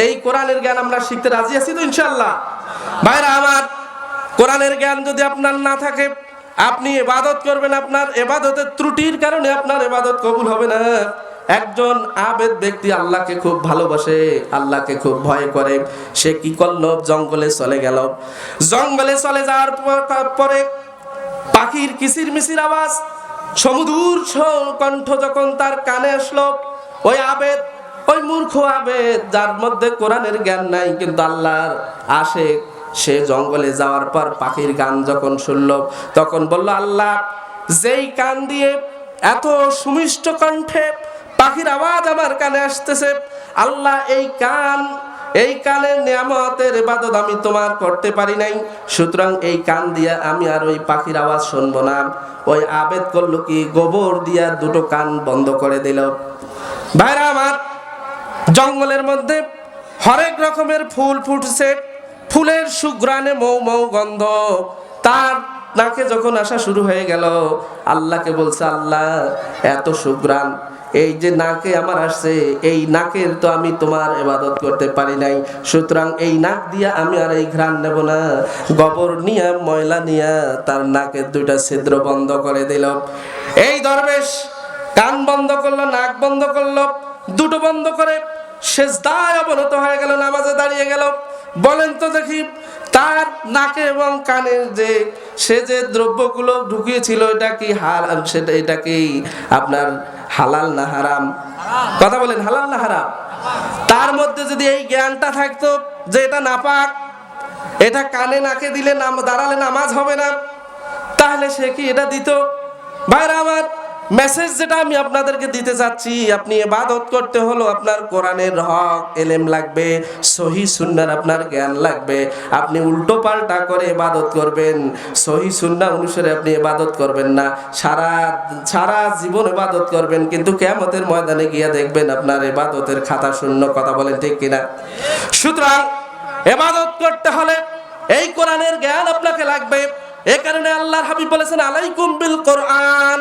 এই কোরআনের জ্ঞান আমরা শিখতে রাজি আছি তো ইনশাআল্লাহ? ভাইরা আমার, কোরআনের জ্ঞান যদি আপনার না থাকে, আপনি ইবাদত করবেন, আপনার ইবাদতের ত্রুটির কারণে আপনার ইবাদত কবুল হবে না। একজন আবেদ ব্যক্তি আল্লাহকে খুব ভালোবাসে, আল্লাহকে খুব ভয় করে, সে কি করলো? জঙ্গলে চলে গেল। জঙ্গলে চলে যাওয়ার পরে পাখির কিচিরমিচির আওয়াজ, সমুদূর কণ্ঠ যখন তার কানে আসলো, ওই আবেদ, ওই মূর্খ আবেদ যার মধ্যে কোরআনের জ্ঞান নাই কিন্তু আল্লাহর আশিক, সে জঙ্গলে যাওয়ার পর পাখির গান যখন শুনল, তখন বলল, আল্লাহ যেই কান দিয়ে এত সুমিষ্ট কণ্ঠে পাখির আওয়াজ আমার কানে আসতেছে, আল্লাহ এই কানের নিয়ামতের ইবাদত আমি তোমার করতে পারি নাই, সুতরাং এই কান দিয়া আমি আর ওই পাখির আওয়াজ শুনবো না। ওই আবেদ করলো কি? গোবর দিয়া দুটো কান বন্ধ করে দিল। ভাইরা আমার, জঙ্গলের মধ্যে হরেক রকমের ফুল ফুটছে, ফুলের সুঘ্রাণে মৌ মৌ গন্ধ তার নাকে যখন আসা শুরু হয়ে গেল, আল্লাহকে বলছে, আল্লাহ এত সুঘ্রাণ এই যে নাকে আমার আসছে, এই নাকের তো আমি তোমার ইবাদত করতে পারি নাই, সুতরাং এই নাক দিয়া আমি আর এই ঘ্রাণ নেব না। গোবর নিয়া, ময়লা নিয়া তার নাকের দুইটা ছিদ্র বন্ধ করে দিল। এই দরবেশ কান বন্ধ করলো, নাক বন্ধ করলো, দুটো বন্ধ করে সেজদায় অবনত হয়ে গেল, নামাজে দাঁড়িয়ে গেল। বলেন তো দেখি, তার নাকে এবং কানের সে যে দ্রব্যগুলো ঢুকিয়েছিল, এটা কি এটা কি আপনার হালাল না হারাম? কথা বলেন, হালাল না হারাম? তার মধ্যে যদি এই জ্ঞানটা থাকতো যে এটা নাপাক, এটা কানে নাকে দিলে দাঁড়ালে নামাজ হবে না, তাহলে সে কি এটা দিত? ভাইরা আমার, মেসেজ যেটা আমি আপনাদেরকে দিতে চাচ্ছি, আপনি ইবাদত করতে হলো আপনার কোরআনের হক এলেম লাগবে, সহি সুন্নাহর আপনার জ্ঞান লাগবে। আপনি উল্টো পাল্টা করে ইবাদত করবেন, সহি সুন্নাহ অনুসারে আপনি ইবাদত করবেন না, সারা জীবন ইবাদত করবেন, কিন্তু কিয়ামতের ময়দানে গিয়ে দেখবেন আপনার ইবাদতের খাতা শূন্য। কথা বলেন ঠিক কিনা? সুতরাং ইবাদত করতে হলে এই কোরআনের জ্ঞান আপনাকে লাগবে। এই কারণে আল্লাহর হাবিব বলেছেন, আলাইকুম বিল কোরআন,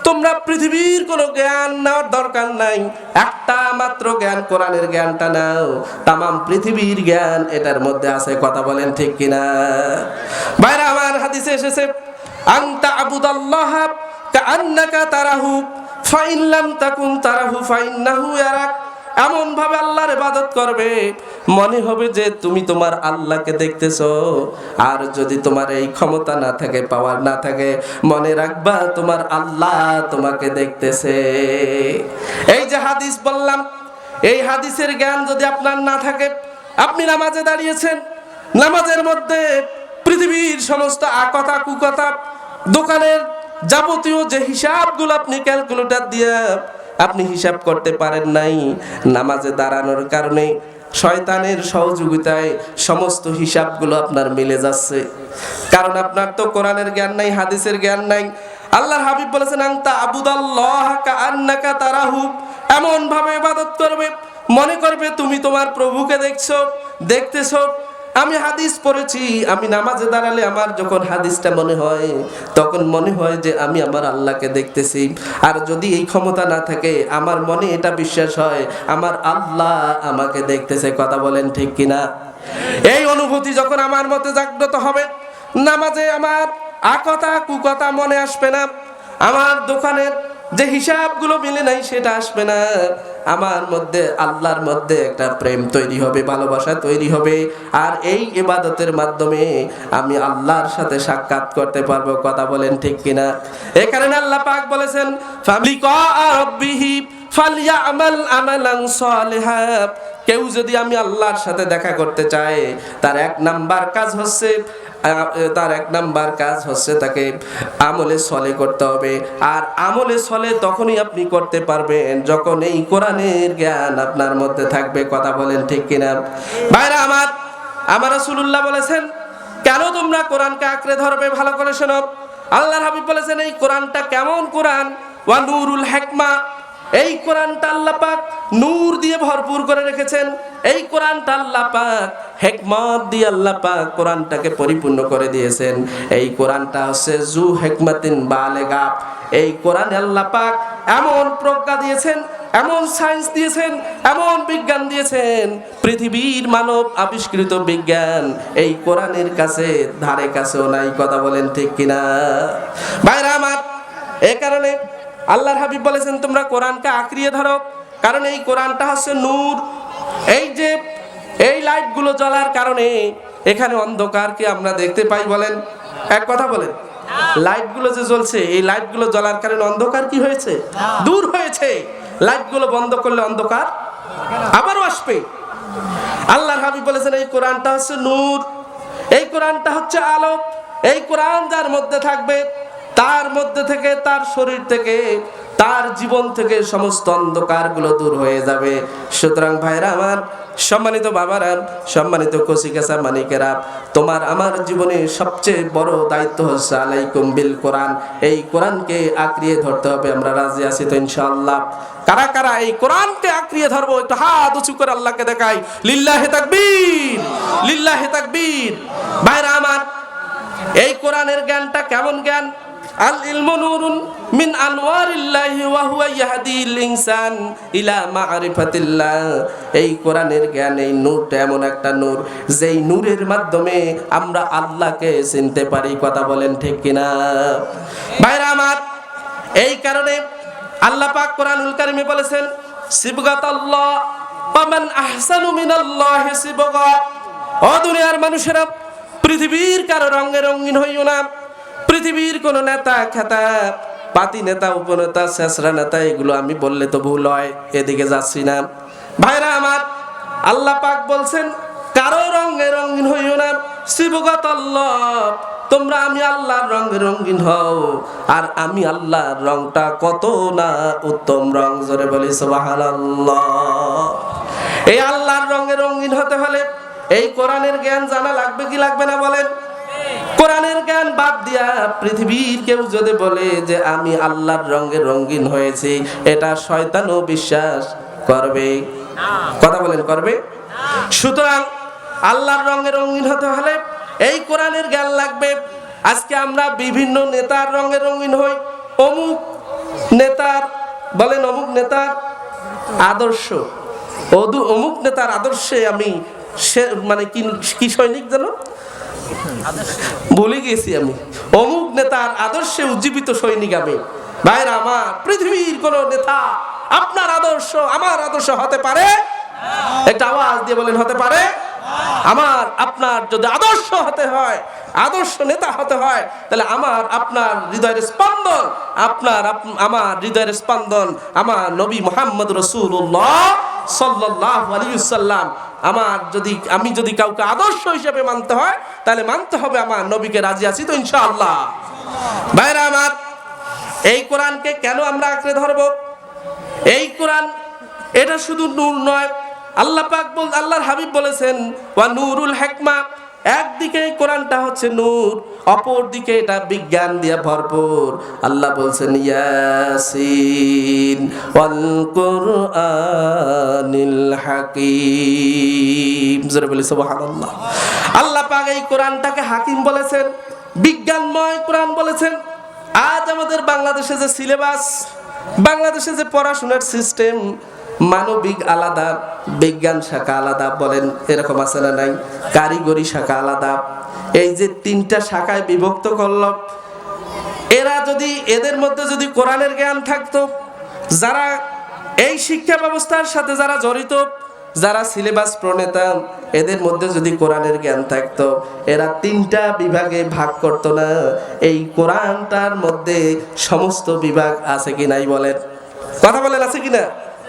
তোমরা পৃথিবীর কোনো জ্ঞান নেওয়ার দরকার নাই, একটা মাত্র জ্ঞান, কোরআনের জ্ঞানটা নাও, তামাম পৃথিবীর জ্ঞান এটার মধ্যে আছে। কথা বলেন ঠিক কিনা? ভাইরা আমার, হাদিসে এসেছে, আনতা আবুদাল্লাহ কাআন্নাকা তারাহু ফাইন লাম তাকুন তারাহু ফাইন্নাহু ইয়ারাক, এমন ভাবে আল্লাহর ইবাদত করবে মনে হবে যে তুমি তোমার আল্লাহকে দেখতেছো। আর যদি তোমার এই ক্ষমতা না থাকে, পাওয়ার না থাকে, মনে রাখবা তোমার আল্লাহ তোমাকে দেখতেছে। এই যে হাদিস বললাম, এই হাদিসের জ্ঞান যদি আপনার না থাকে, আপনি নামাজে দাঁড়িয়েছেন, নামাজের মধ্যে পৃথিবীর সমস্ত আকথা কুকথা, দোকানের যাবতীয় যে হিসাবগুলো আপনি ক্যালকুলেটর দিয়ে আপনি হিসাব করতে পারেন নাই, নামাজে দাঁড়ানোর কারণে শয়তানের সহযোগিতায় সমস্ত হিসাবগুলো আপনার মিলে যাচ্ছে। কারণ আপনার তো কোরআনের জ্ঞান নাই, হাদিসের জ্ঞান নাই। আল্লাহর হাবিব বলেছেন, আনতা আবুদাল্লাহ কাআন্নাকা তারাহু, এমন ভাবে ইবাদত করবে মনে করবে তুমি তোমার প্রভুকে দেখতেছো। আমি হাদিস পড়েছি, আমি নামাজে দাঁড়ালে আমার যখন হাদিসটা মনে হয়, তখন মনে হয় যে আমি আমার আল্লাহকে দেখতেছি। আর যদি এই ক্ষমতা না থাকে, আমার মনে এটা বিশ্বাস হয় আমার আল্লাহ আমাকে দেখতেছে। কথা বলেন ঠিক কিনা? এই অনুভূতি যখন আমার মধ্যে জাগ্রত হবে, নামাজে আমার আকথা কুকথা মনে আসবে না, আমার দোকানের যে হিসাবগুলো মিলে নাই সেটা আসবে না, আমার মধ্যে আল্লাহর মধ্যে একটা প্রেম তৈরি হবে, ভালোবাসা তৈরি হবে। আর এই ইবাদতের মাধ্যমে আমি আল্লাহর সাথে সাক্ষাৎ করতে পারবো। কথা বলেন ঠিক কিনা? এই কারণে আল্লাহ পাক বলেছেন, ফালিকা রাব্বিহি ফালইআমাল আমালান সালিহা, কেউ যদি আমি আল্লাহর সাথে দেখা করতে চায়, তার এক নাম্বার কাজ হচ্ছে তাকে আমলে সলে করতে হবে। আর আমলে সলে তখনই আপনি করতে পারবেন যখন এই কোরআনের জ্ঞান আপনার মধ্যে থাকবে। কথা বলেন ঠিক কিনা? ভাইরা আমার রাসূলুল্লাহ বলেছেন, কেন তোমরা কোরআনকে আঁকড়ে ধরবে? ভালো করে শোনো, আল্লাহর হাবিব বলেছেন এই কোরআনটা কেমন কোরআন, ওয়া নূরুল হিকমা, এই কোরআনটা আল্লাহ পাক নূর দিয়ে ভরপুর করে রেখেছেন। এই কোরআনটা আল্লাহ পাক হিকমত দিয়ে আল্লাহ পাক কোরআনটাকে পরিপূর্ণ করে দিয়েছেন। এই কোরআনটা হচ্ছে জু হিকমাতিন বালেগা। এই কোরআনে আল্লাহ পাক এমন প্রজ্ঞা দিয়েছেন, এমন সায়েন্স দিয়েছেন, এমন বিজ্ঞান দিয়েছেন, পৃথিবীর মানব আবিষ্কৃত বিজ্ঞান এই কোরআনের কাছে ধারে কাছেও নাই। কথা বলেন ঠিক কিনা ভাইরা আমার? এই কারণে আল্লাহর হাবিব বলেছেন তোমরা কোরআনকে আঁকড়িয়ে ধরো, কারণ এই কোরআনটা হচ্ছে নূর। এই যে এই লাইটগুলো জ্বলার কারণে এখানে অন্ধকারকে আমরা দেখতে পাই, বলেন এক কথা বলেন। লাইটগুলো যে জ্বলছে, এই লাইটগুলো জ্বলার কারণে অন্ধকার কি হয়েছে? দূর হয়েছে। লাইটগুলো বন্ধ করলে অন্ধকার আবারও আসবে। আল্লাহর হাবিব বলেছেন এই কোরআনটা হচ্ছে নূর, এই কোরআনটা হচ্ছে আলো। এই কোরআন যার মধ্যে থাকবে তার মধ্যে থেকে, তার শরীর থেকে, তার জীবন থেকে সমস্ত অন্ধকারগুলো দূর হয়ে যাবে। সুতরাং ভাইরা আমার, সম্মানিত বাবারা, সম্মানিত কচিকাঁচা মানিকেরা, তোমার আমার জীবনে সবচেয়ে বড় দায়িত্ব হচ্ছে আলাইকুম বিল কোরআন। এই কোরআনকে আঁকড়িয়ে ধরতে হবে। আমরা রাজি আছি তো ইনশাআল্লাহ? কারা কারা এই কোরআনকে আঁকড়িয়ে ধরবো? একটু হাত উঁচু করে আল্লাহকে দেখাই। লিল্লাহি তাকবীর, লিল্লাহি তাকবীর। ভাইরা আমার, এই কোরআনের জ্ঞানটা কেমন জ্ঞান? আল ইলমু নূরুন মিন আনওয়ারিল্লাহি ওয়া হুয়া ইয়াহদিল ইনসান ইলা মা'রিফাতিল্লাহ। এই কোরআনের জ্ঞান, এই নূরটা এমন একটা নূর, যেই নূরের মাধ্যমে আমরা আল্লাহকে চিনতে পারি। কথা বলেন ঠিক কিনা ভাইরা আমার? এই কারণে আল্লাহ পাক কোরআনুল কারীমে বলেছেন সিবগাতাল্লাহ ওয়া মান আহসানু মিনাল্লাহি সিবগা। ও দুনিয়ার মানুষেরা, পৃথিবীর কারো রঙে রঙিন হইও না। পৃথিবীর কোন নেতা খেতা, পাতি নেতা, উপনেতা, শেষরা নেতা, এগুলো আমি বললে তো ভুল হয়, এদিকে যাচ্ছি না। ভাইরা আমার, আল্লাহ পাক বলছেন কারো রঙে রঙিন হইও না। সিবগাতাল্লাহ, তোমরা আমি আল্লাহর রঙে রঙিন হও। আর আমি আল্লাহর রংটা কত না উত্তম রং, জোরে বলি সুবহানাল্লাহ। এই আল্লাহর রঙে রঙিন হতে হলে এই কোরআনের জ্ঞান জানা লাগবে কি লাগবে না বলেন? কোরআনের জ্ঞান বাদ দিয়া পৃথিবীর কেউ যদি বলে যে আমি আল্লাহর রঙে রঙিন হয়েছি, এটা শয়তানও বিশ্বাস করবে। কথা বলেন, করবে? সুতরাং আল্লাহর রঙে রঙিন হতে হলে এই কোরআনের জ্ঞান লাগবে। আজকে আমরা বিভিন্ন নেতার রঙে রঙিন হই। অমুক নেতার, বলেন অমুক নেতার আদর্শ, অমুক নেতার আদর্শে আমি মানে কি সৈনিক যেন ভুলে গেছি, আমি অমুক নেতার আদর্শে উজ্জীবিত সৈনিক আমি। ভাইরা আমার, পৃথিবীর কোন নেতা আপনার আদর্শ আমার আদর্শ হতে পারে? একটা আওয়াজ দিয়ে বলেন, হতে পারে? আমার আপনার যদি আদর্শ হতে হয়, আদর্শ নেতা হতে হয়, তাহলে আমার আপনার হৃদয়ের স্পন্দন, আমার হৃদয়ের স্পন্দন আমার নবী মুহাম্মদ রাসূলুল্লাহ সাল্লাল্লাহু আলাইহি ওয়াসাল্লাম। আমি যদি কাউকে আদর্শ হিসেবে মানতে হয়, তাহলে মানতে হবে আমার নবীকে। রাজি আছি তো ইনশাআল্লাহ? ভাইরা আমার, এই কোরআনকে কেন আমরা আঁকড়ে ধরবো? এই কোরআন এটা শুধু নূর নয়। আল্লাহ পাক আল্লাহর হাবিব বলেছেন ওয়া নূরুল হিকমা। একদিকে কোরআনটা হচ্ছে নূর, অপর দিকে এটা বিজ্ঞান দিয়ে ভরপুর। আল্লাহ বলছেন ইয়াসিন ওয়াল কুরআনিল হাকীম। জোরে বলি সুবহানাল্লাহ। আল্লাহ পাক এই কোরআনটাকে হাকিম বলেছেন, বিজ্ঞানময় কোরআন বলেছেন। আজ আমাদের বাংলাদেশে যে সিলেবাস, বাংলাদেশে যে পড়াশোনার সিস্টেম, মানবিক আলাদা, বিজ্ঞান শাখা আলাদা, বলেন এরকম আছে না নাই? কারিগরি শাখা আলাদা। এই যে তিনটা শাখায় বিভক্ত করল, এদের মধ্যে যদি কোরআনের জ্ঞান থাকতো, যারা এই শিক্ষা ব্যবস্থার সাথে যারা জড়িত, যারা সিলেবাস প্রণেতা, এদের মধ্যে যদি কোরআনের জ্ঞান থাকতো, এরা তিনটা বিভাগে ভাগ করতো না। এই কোরআনটার মধ্যে সমস্ত বিভাগ আছে কি নাই বলেন? কথা বলেন, আছে কিনা?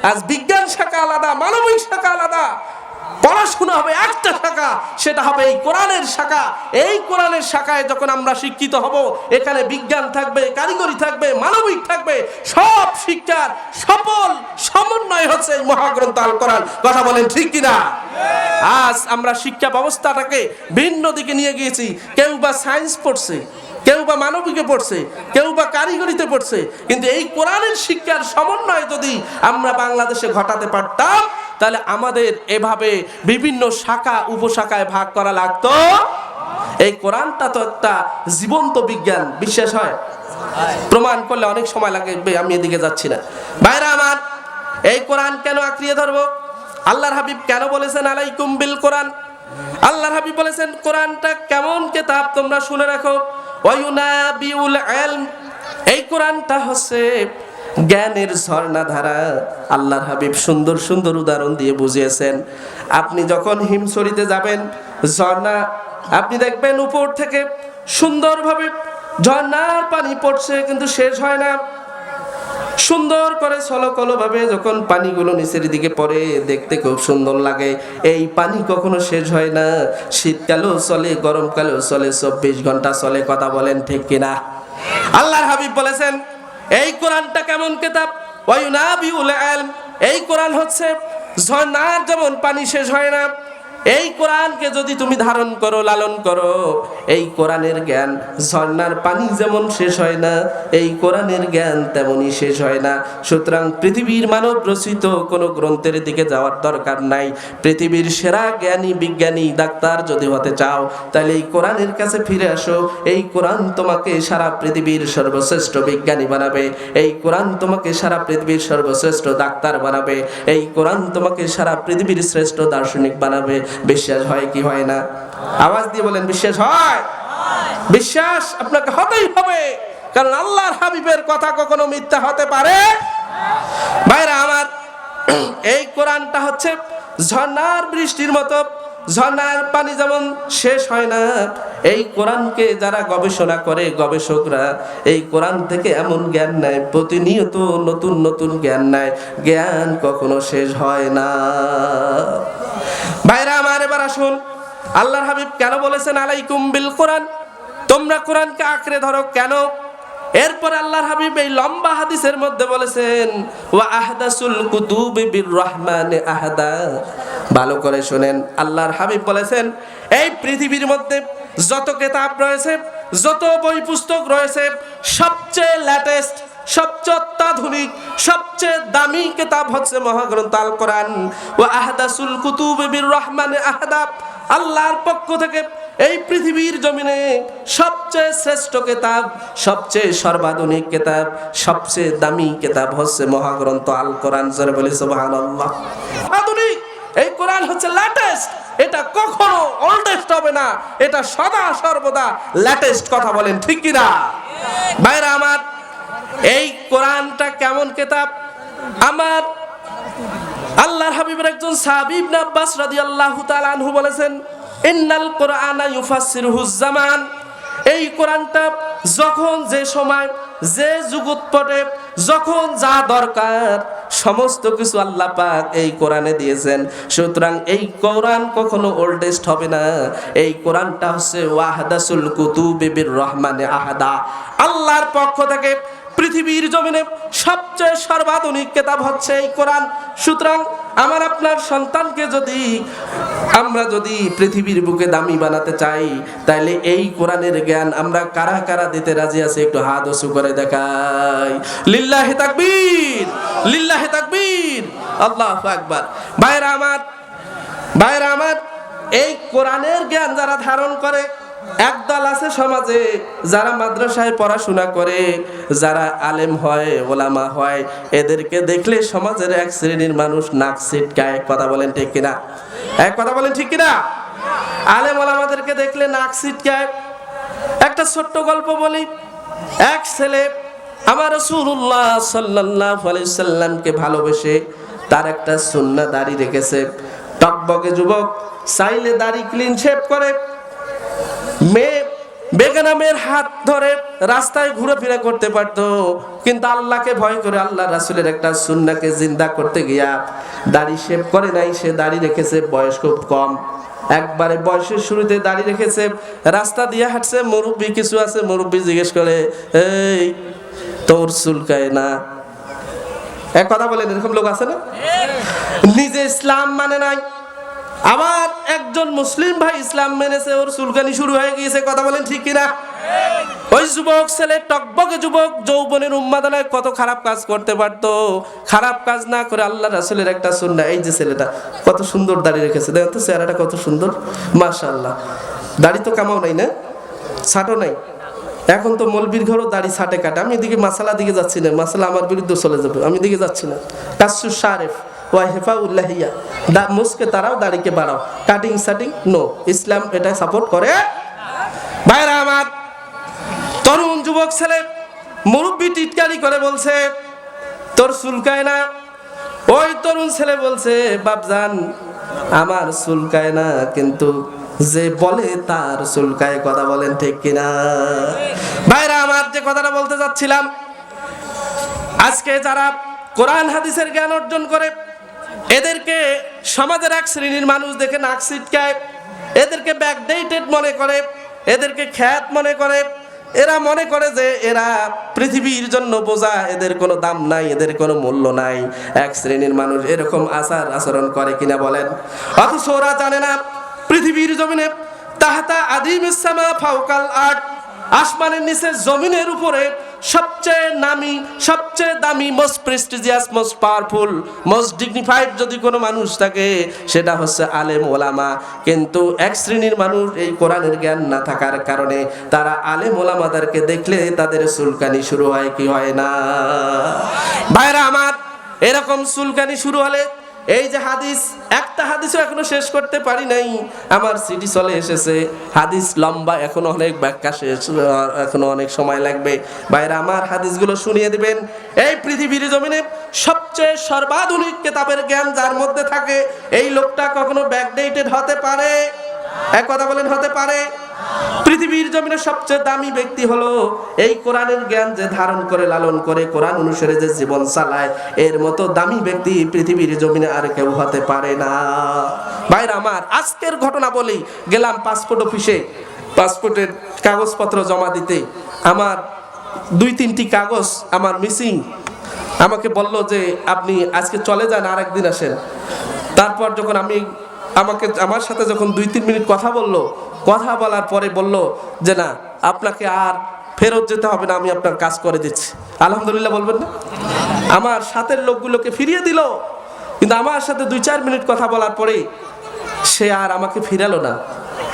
আজ বিজ্ঞান শাখা আলাদা, মানবিক শাখা আলাদা, পড়াশোনা হবে একটা শাখা, সেটা হবে এই কোরআনের শাখা। এই কোরআনের শাখায় যখন আমরা শিক্ষিত হব, এখানে বিজ্ঞান থাকবে, কারিগরি থাকবে, মানবিক থাকবে, সব শিক্ষার সফল সমন্বয় হচ্ছে এই মহাগ্রন্থ আল কোরআন। কথা বলেন ঠিক কিনা? আজ আমরা শিক্ষা ব্যবস্থাটাকে ভিন্ন দিকে নিয়ে গিয়েছি। কেউ বা সায়েন্স পড়ছে, কেউ বা মানবিকে পড়ছে, কেউ বা কারিগরিতে পড়ছে, কিন্তু এই কোরআনের শিক্ষার সমন্বয় যদি আমরা বাংলাদেশে ঘটাতে পারতাম, তাহলে আমাদের এভাবে বিভিন্ন শাখা উপশাখায় ভাগ করা লাগতো। এই কোরআনটা তো একটা জীবন্ত বিজ্ঞান, বিশ্বাস হয়? প্রমাণ করলে অনেক সময় লাগবে, আমি এদিকে যাচ্ছি না। ভাইরা আমার, এই কোরআন কেন আঁকড়িয়ে ধরবো? আল্লাহর হাবিব কেন বলেছেন আলাইকুম বিল কোরআন? আল্লাহর হাবিব বলেছেন কোরআনটা কেমন কিতাব তোমরা শুনে রাখো। ওয়ায়ুনাবিউল ইলম, এই কোরআনটা হচ্ছে জ্ঞানের ঝর্ণাধারা। আল্লাহর হাবিব সুন্দর সুন্দর উদাহরণ দিয়ে বুঝিয়েছেন। আপনি যখন হিমছড়িতে যাবেন, ঝর্ণা আপনি দেখবেন উপর থেকে সুন্দরভাবে ঝর্ণার পানি পড়ছে, কিন্তু শেষ হয় না। সুন্দর করে ছলকল ভাবে যখন পানিগুলো নিচের দিকে পড়ে, দেখতে খুব সুন্দর লাগে। এই পানি কখনো শেষ হয় না। শীতকালেও চলে, গরমকালেও চলে, 24 ঘন্টা চলে। কথা বলেন ঠিক কিনা? আল্লাহর হাবিব বলেছেন এই কোরআনটা কেমন কিতাব? ওয়ায়ুনাবিউল ইলম, এই কোরআন হচ্ছে ঝর্ণার যেমন পানি শেষ হয় না, এই কোরআনকে যদি তুমি ধারণ করো, লালন করো, এই কোরআনের জ্ঞান ঝর্ণার পানি যেমন শেষ হয় না, এই কোরআনের জ্ঞান তেমনই শেষ হয় না। সুতরাং পৃথিবীর মানব রচিত কোনো গ্রন্থের দিকে যাওয়ার দরকার নাই। পৃথিবীর সেরা জ্ঞানী বিজ্ঞানী ডাক্তার যদি হতে চাও, তাহলে এই কোরআনের কাছে ফিরে আসো। এই কোরআন তোমাকে সারা পৃথিবীর সর্বশ্রেষ্ঠ বিজ্ঞানী বানাবে। এই কোরআন তোমাকে সারা পৃথিবীর সর্বশ্রেষ্ঠ ডাক্তার বানাবে। এই কোরআন তোমাকে সারা পৃথিবীর শ্রেষ্ঠ দার্শনিক বানাবে। বিশ্বাস হয় কি হয় না? আওয়াজ দিয়ে বলেন, বিশ্বাস হয়? বিশ্বাস আপনাকে হতেই হবে, কারণ আল্লাহর হাবিবের কথা কখনো মিথ্যা হতে পারে? ভাইরা আমার, এই কোরআনটা হচ্ছে ঝর্ণার বৃষ্টির মতো। ঝর্ণার পানি যেমন শেষ হয় না, এই কোরআনকে যারা গবেষণা করে, গবেষকরা এই কোরআন থেকে এমন জ্ঞান নেয়, প্রতিনিয়ত নতুন নতুন জ্ঞান নেয়। জ্ঞান কখনো শেষ হয় না। ভাইরা আমার, এবার আসুন, আল্লাহর হাবিব কেন বলেছেন আলাইকুম বিল কোরআন? তোমরা কোরআনকে আঁকড়ে ধরো কেন? এরপর আল্লাহর হাবিব এই লম্বা হাদিসের মধ্যে বলেছেন ওয়া আহদাসুল কুতুবি বির রহমানে আহদা। ভালো করে শুনেন, আল্লাহর হাবিব বলেছেন এই পৃথিবীর মধ্যে যত কিতাব রয়েছে, যত বই পুস্তক রয়েছে, সবচেয়ে লেটেস্ট, সবচেয়ে অত্যাধুনিক, সবচেয়ে দামি কিতাব হচ্ছে মহাগ্রন্থ আল কোরআন। ওয়া আহদাসুল কুতুবি বির রহমানে আহদা, আল্লাহর পক্ষ থেকে এই পৃথিবীর জমিনে সবচেয়ে শ্রেষ্ঠ কিতাব, সবচেয়ে সর্বাধুনিক কিতাব, সবচেয়ে দামি কিতাব হচ্ছে মহাগ্রন্থ আল কোরআন। জোরে বলি সুবহানাল্লাহ। আধুনিক এই কোরআন হচ্ছে লেটেস্ট, এটা কখনো ওল্ডেস্ট হবে না, এটা সদা সর্বদা লেটেস্ট। কথা বলেন ঠিক কি না? ভাইরা আমার, এই কোরআনটা কেমন কিতাব? আমার আল্লাহর হাবিবের একজন সাহাবী ইবনে আব্বাস রাদিয়াল্লাহু তাআলা আনহু বলেছেন ইন্নাল কোরআনা ইউফাসসিরুহুজ জামান, এই কোরআনটা যখন যে সময় যে যুগত পড়ে, যখন যা দরকার সমস্ত কিছু আল্লাহ পাক এই কোরআনে দিয়েছেন। সুতরাং এই কোরআন কখনো ওল্ডেস্ট হবে না। এই কোরআনটা হচ্ছে ওয়াহদাসুল কুতুবি বির রহমানে আহাদা, আল্লাহর পক্ষ থেকে পৃথিবীর জমিনে সবচেয়ে সর্বাধুনিক কিতাব হচ্ছে এই কোরআন। সুতরাং আমার আপনার সন্তানকে আমরা যদি পৃথিবীর বুকে দামি বানাতে চাই, তাহলে এই কোরআনের জ্ঞান আমরা কারা কারা দিতে রাজি আছে? একটু হাত উঁচু করে দেখাই। লিল্লাহি তাকবীর, লিল্লাহি তাকবীর, আল্লাহু আকবার। ভাইরা আমার, এই কোরআনের জ্ঞান যারা ধারণ করে, একদল আছে সমাজে যারা মাদ্রাসায় পড়াশোনা করে, যারা আলেম হয়, ওলামা হয়, এদেরকে দেখলে সমাজের এক শ্রেণীর মানুষ নাক ছিটকায়। কথা বলেন ঠিক কিনা? কথা বলেন ঠিক কিনা? আলেম ওলামাদেরকে দেখলে নাক ছিটকায়। একটা ছোট্ট গল্প বলি। এক ছেলে আমার রাসূলুল্লাহ সাল্লাল্লাহু আলাইহি সাল্লামকে ভালোবেসে তার একটা সুন্নাহ দাড়ি রেখেছে। টকবকে যুবক, চাইলে দাড়ি ক্লিন শেভ করে বেগানা মেয়ের হাত ধরে রাস্তায় ঘুরেফেরা করতে পারতো, কিন্তু আল্লাহকে ভয় করে আল্লাহ রাসূলের একটা সুন্নাহকে জিন্দা করতে গিয়া দাড়ি শেভ করে নাই। সে দাড়ি রেখেছে, বয়স খুব কম, একবারে বয়সের শুরুতে দাড়ি রেখেছে। রাস্তা দিয়ে হাঁটছে, মুরব্বী কিছু আছে, মুরব্বী জিজ্ঞেস করে এই তোর চুলকায় না? এক কথা বলেন, এরকম লোক আছে না? নিজে ইসলাম মানে নাই, আবার একজন মুসলিম ভাই ইসলাম মেনেছে, ওর চুলকানি শুরু হয়ে গিয়েছে। কথা বলেন ঠিক কিনা? ওই যুবক ছেলে টকবকে যুবক যৌবনের উন্মাদনায় কত খারাপ কাজ করতে পারতো, খারাপ কাজ না করে আল্লাহ রাসূলের একটা সুন্নাহ। এই যে ছেলেটা কত সুন্দর দাড়ি রেখেছে, দেখো তো চেহারাটা কত সুন্দর, মাশাআল্লাহ। দাড়ি তো কামাও নাই না, ছাটো নাই। এখন তো মৌলবীর ঘরও দাড়ি ছাটে কাটে। আমি এদিকে মাসালা দিকে যাচ্ছি না, মাসালা আমার বিরুদ্ধে চলে যাবে, আমি দিকে যাচ্ছি না। কাসু শারেফ ওয়া হেফাউল্লাহিয়া, মুসকে তারাও দাড়িকে বাড়াও, কাটিং সাটিং নো, ইসলাম এটা সাপোর্ট করে। ভাইরা আমার, তরুণ যুবক ছেলে মুরব্বি টিটকারি করে বলছে তোর চুলকায় না। ওই তরুণ ছেলে বলছে বাপজান আমার চুলকায় না, কিন্তু যে বলে তার চুলকায়, কথা বলেন ঠিক কিনা? ভাইরা আমার, যে কথাটা বলতে যাচ্ছিলাম, আজকে যারা কোরআন হাদিসের জ্ঞান অর্জন করে এদেরকে সমাজের এক শ্রেণীর মানুষ দেখে নাক ছিটকায়, এদেরকে ব্যাকডেটেড মনে করে, এদেরকে খ্যাত মনে করে। এরা মনে করে যে এরা পৃথিবীর জন্য বোঝা, এদের কোনো দাম নাই, এদের কোনো মূল্য নাই। এক শ্রেণীর মানুষ এরকম আচরণ করে কিনা বলেন? অথচ ওরা জানে না পৃথিবীর জমিনে তাহতা আদিমিস সামা ফাওকাল আরদ, আসমানের নিচে জমিনের উপরে সবচেয়ে নামী, সবচেয়ে দামি, most prestigious, most powerful, most dignified যদি কোনো মানুষ থাকে সেটা হচ্ছে আলেম ওলামা। কিন্তু এক শ্রেণীর মানুষ এই কোরআনের জ্ঞান না থাকার কারণে তারা আলেম ওলামাদেরকে দেখলে তাদের চুলকানি শুরু হয়, কি হয় না? ভাইরা আমার, এরকম চুলকানি শুরু হলে এই যে হাদিস, একটা হাদিসও এখনো শেষ করতে পারি নাই, আমার সিডি চলে এসেছে, হাদিস লম্বা, এখনো অনেক ব্যাখ্যা শেষ, এখনো অনেক সময় লাগবে। ভাইরা আমার, হাদিসগুলো শুনিয়ে দিবেন। এই পৃথিবীর জমিনে সবচেয়ে সর্বাধুনিক কিতাবের জ্ঞান যার মধ্যে থাকে, এই লোকটা কখনো ব্যাকডেটেড হতে পারে? এক কথা বলেন, হতে পারে? পৃথিবীর জমিনে সবচেয়ে দামি ব্যক্তি হলো এই কোরআনের জ্ঞান যে ধারণ করে, লালন করে, কোরআন অনুসারে যে জীবন চালায়, এর মতো দামি ব্যক্তি পৃথিবীর জমিনে আর কেউ হতে পারে না। ভাইরা আমার, আজকের ঘটনা বলি, গেলাম পাসপোর্ট অফিসে, পাসপোর্টের কাগজপত্র জমা দিতে, আমার 2-3টি কাগজ আমার মিসিং। আমাকে বলল যে আপনি আজকে চলে যান, আর একদিন আসেন। তারপর যখন আমার সাথে যখন 2-3 মিনিট কথা বললো, কথা বলার পরে বলল যে না, আপনাকে আর ফেরত যেতে হবে না, আমি আপনার কাজ করে দিচ্ছি। আলহামদুলিল্লাহ বলবেন না? আমার সাথের লোকগুলোকে ফিরিয়ে দিল, কিন্তু আমার সাথে 2-4 মিনিট কথা বলার পরে সে আর আমাকে ফিরালো না,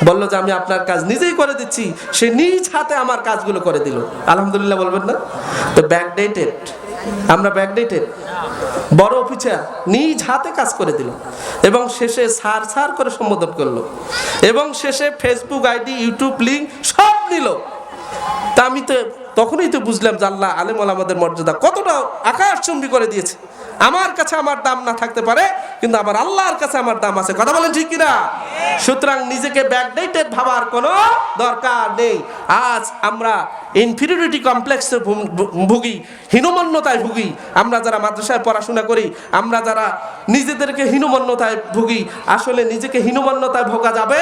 বললো যে আমি আপনার কাজ নিজেই করে দিচ্ছি। সে নিজ হাতে আমার কাজগুলো করে দিল। আলহামদুলিল্লাহ বলবেন না? তো ব্যাকডেটেড, আমরা ব্যাকডেটেড। বড় অফিসার নিজ হাতে কাজ করে দিল এবং শেষে সার করে সম্বোধন করলো এবং শেষে ফেসবুক আইডি, ইউটিউব লিংক সব নিল। তা আমি তো তখনই তো বুঝলাম যে আল্লাহ আলেম ওলামাদের মর্যাদা কতটা আকাশচুম্বী করে দিয়েছে। আমার কাছে আমার দাম না থাকতে পারে, কিন্তু আমার আল্লাহর কাছে আমার দাম আছে। কথা বলেন ঠিক কিনা? সুতরাং নিজেকে ব্যাকডেটেড ভাবার কোনো দরকার নেই। আজ আমরা ইনফিরিয়রিটি কমপ্লেক্সে ভুগি, হীনমন্যতায় ভুগি। আমরা যারা মাদ্রাসায় পড়াশোনা করি, আমরা যারা নিজেদেরকে হীনমন্যতায় ভুগি, আসলে নিজেকে হীনমন্যতায় ভোগা যাবে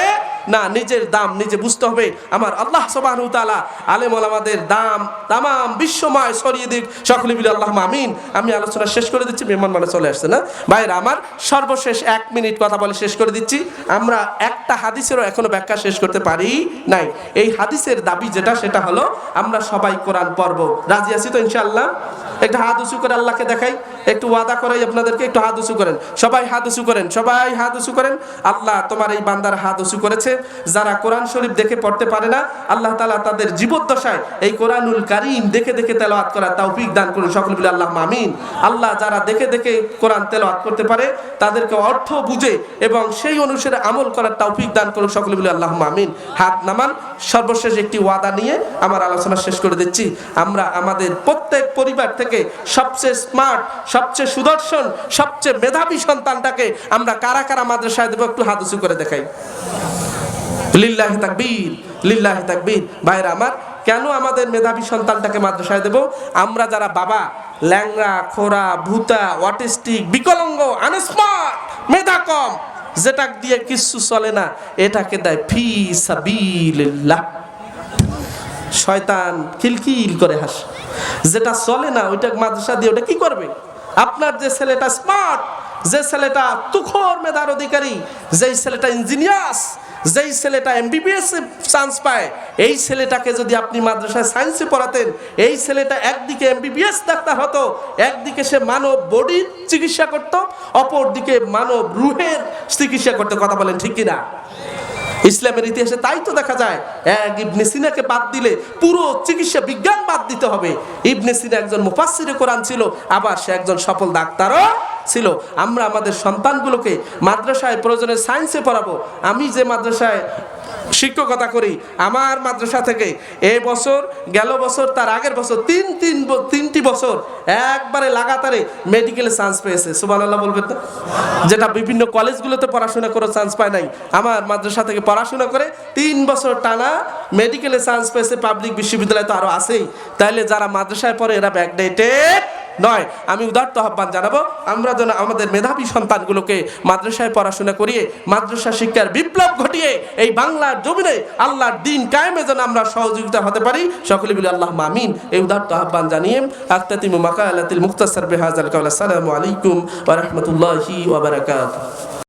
না। নিজের দাম নিজে বুঝতে হবে। আমার আল্লাহ সুবহানাহু ওয়া তাআলা আলেম ওলামাদের দাম তাম বিশ্বময় ছড়িয়ে দিক, সকলে মিলে আল্লাহুম্মা আমিন। আমি আলোচনা শেষ করে দিচ্ছি, মেহমান মানে চলে আসছে না। ভাইরা আমার, সর্বশেষ 1 মিনিট কথা বলে শেষ করে দিচ্ছি। আমরা একটা হাদিসেরও এখনো ব্যাখ্যা শেষ করতে পারি নাই। এই হাদিসের দাবি যেটা, সেটা হলো আমরা সবাই কোরআন পড়ব। রাজি আছি তো ইনশাআল্লাহ? একটু হাত উঁচু করে আল্লাহকে দেখাই, একটু ওয়াদা করাই আপনাদেরকে, একটু হাত উঁচু করেন, সবাই হাত উঁচু করেন, সবাই হাত উঁচু করেন। আল্লাহ তোমার এই বান্দার হাত উঁচু করেছে, যারা কোরআন শরীফ দেখে পড়তে পারে না, আল্লাহ তাআলা তাদের জীবদ্দশায় এই কোরআনুল কারীম দেখে দেখে তেলাওয়াত করার তৌফিক দান করুন, সকলে বলে আল্লাহুম্মা আমিন। আল্লাহ যারা দেখে দেখে কোরআন তেলাওয়াত করতে পারে তাদেরকে অর্থ বুঝে এবং সেই অনুসারে আমল করার তৌফিক দান করুন, সকলে বলে আল্লাহুম্মা আমিন। হাত নামান। সর্বশেষ একটি ওয়াদা নিয়ে আমার আলোচনা শেষ করে দিচ্ছি। আমরা আমাদের প্রত্যেক পরিবার থেকে সবচেয়ে স্মার্ট, সবচেয়ে সুদর্শন, সবচেয়ে মেধাবী সন্তানটাকে আমরা কারা কারা মাদ্রাসায় দেবো, একটু হাত উঁচু করে দেখাই। লিল্লাহি তাকবীর, লিল্লাহি তাকবীর। ভাইরা আমার, কেন আমাদের মেধাবী সন্তানটাকে মাদ্রাসায় দেব? আমরা যারা বাবা ল্যাংড়া, খোরা, ভূতা, অটিস্টিক, বিকলাঙ্গ, আনস্মার্ট, মেধা কম, যেটা দিয়ে কিছু চলে না, এটাকে দেয় ফি সাবিলিল্লাহ। শয়তান খিলখিল করে হাসে। যেটা চলে না ওইটা মাদ্রাসা দিয়ে ওটা কি করবে? আপনার যে ছেলেটা স্মার্ট, যে ছেলেটা তুখোর মেধার অধিকারী, যেই ছেলেটা ইঞ্জিনিয়ার্স, যেই ছেলেটা এমবিবিএস এ চান্স পায়, এই ছেলেটাকে যদি আপনি মাদ্রাসায় সায়েন্সে পড়াতেন, এই ছেলেটা একদিকে এমবিবিএস ডাক্তার হতো, একদিকে সে মানব বডির চিকিৎসা করত, অপরদিকে মানব রুহের চিকিৎসা করতে। কথা বলেন ঠিক কিনা? ইসলামের ইতিহাসে তাই তো দেখা যায়। এক ইবনে সিনাকে বাদ দিলে পুরো চিকিৎসা বিজ্ঞান বাদ দিতে হবে। ইবনে সিনা একজন মুফাসসিরে কোরআন ছিল, আবার সে একজন সফল ডাক্তারও ছিল। আমরা আমাদের সন্তানগুলোকে মাদ্রাসায় প্রয়োজনে সায়েন্সে পড়াবো। আমি যে মাদ্রাসায় শিক্ষকতা করি, আমার মাদ্রাসা থেকে এই বছর, গেল বছর, তার আগের বছর তিনটি বছর একবারে লাগাতারে মেডিকেলে চান্স পেয়েছে। সুবহানাল্লাহ বলবেন না? যেটা বিভিন্ন কলেজগুলোতে পড়াশোনা করে চান্স পায় নাই, আমার মাদ্রাসা থেকে পড়াশোনা করে 3 বছর টানা মেডিকেলে চান্স পেয়েছে। পাবলিক বিশ্ববিদ্যালয় তো আরো আছেই। তাইলে যারা মাদ্রাসায় পড়ে এরা ব্যাকডেটেড নয়। আমি উদাত্ত আহ্বান জানাবো, আমরা যেন আমাদের মেধাবী সন্তানগুলোকে মাদ্রাসায় পড়াশোনা করিয়ে মাদ্রাসা শিক্ষার বিপ্লব ঘটিয়ে এই বাংলার জমিনে আল্লাহর দ্বীন কায়েমে যেন আমরা সহযোগিতা হতে পারি। সকলে বলি আল্লাহুম্মা আমিন। এই উদাত্ত আহ্বান জানিয়ে আখতাতিমু মাকালাতিল মুখতাসার বিহাযাল কাওল। আসসালামু আলাইকুম ওয়া রাহমাতুল্লাহি ওয়া বারাকাতুহু।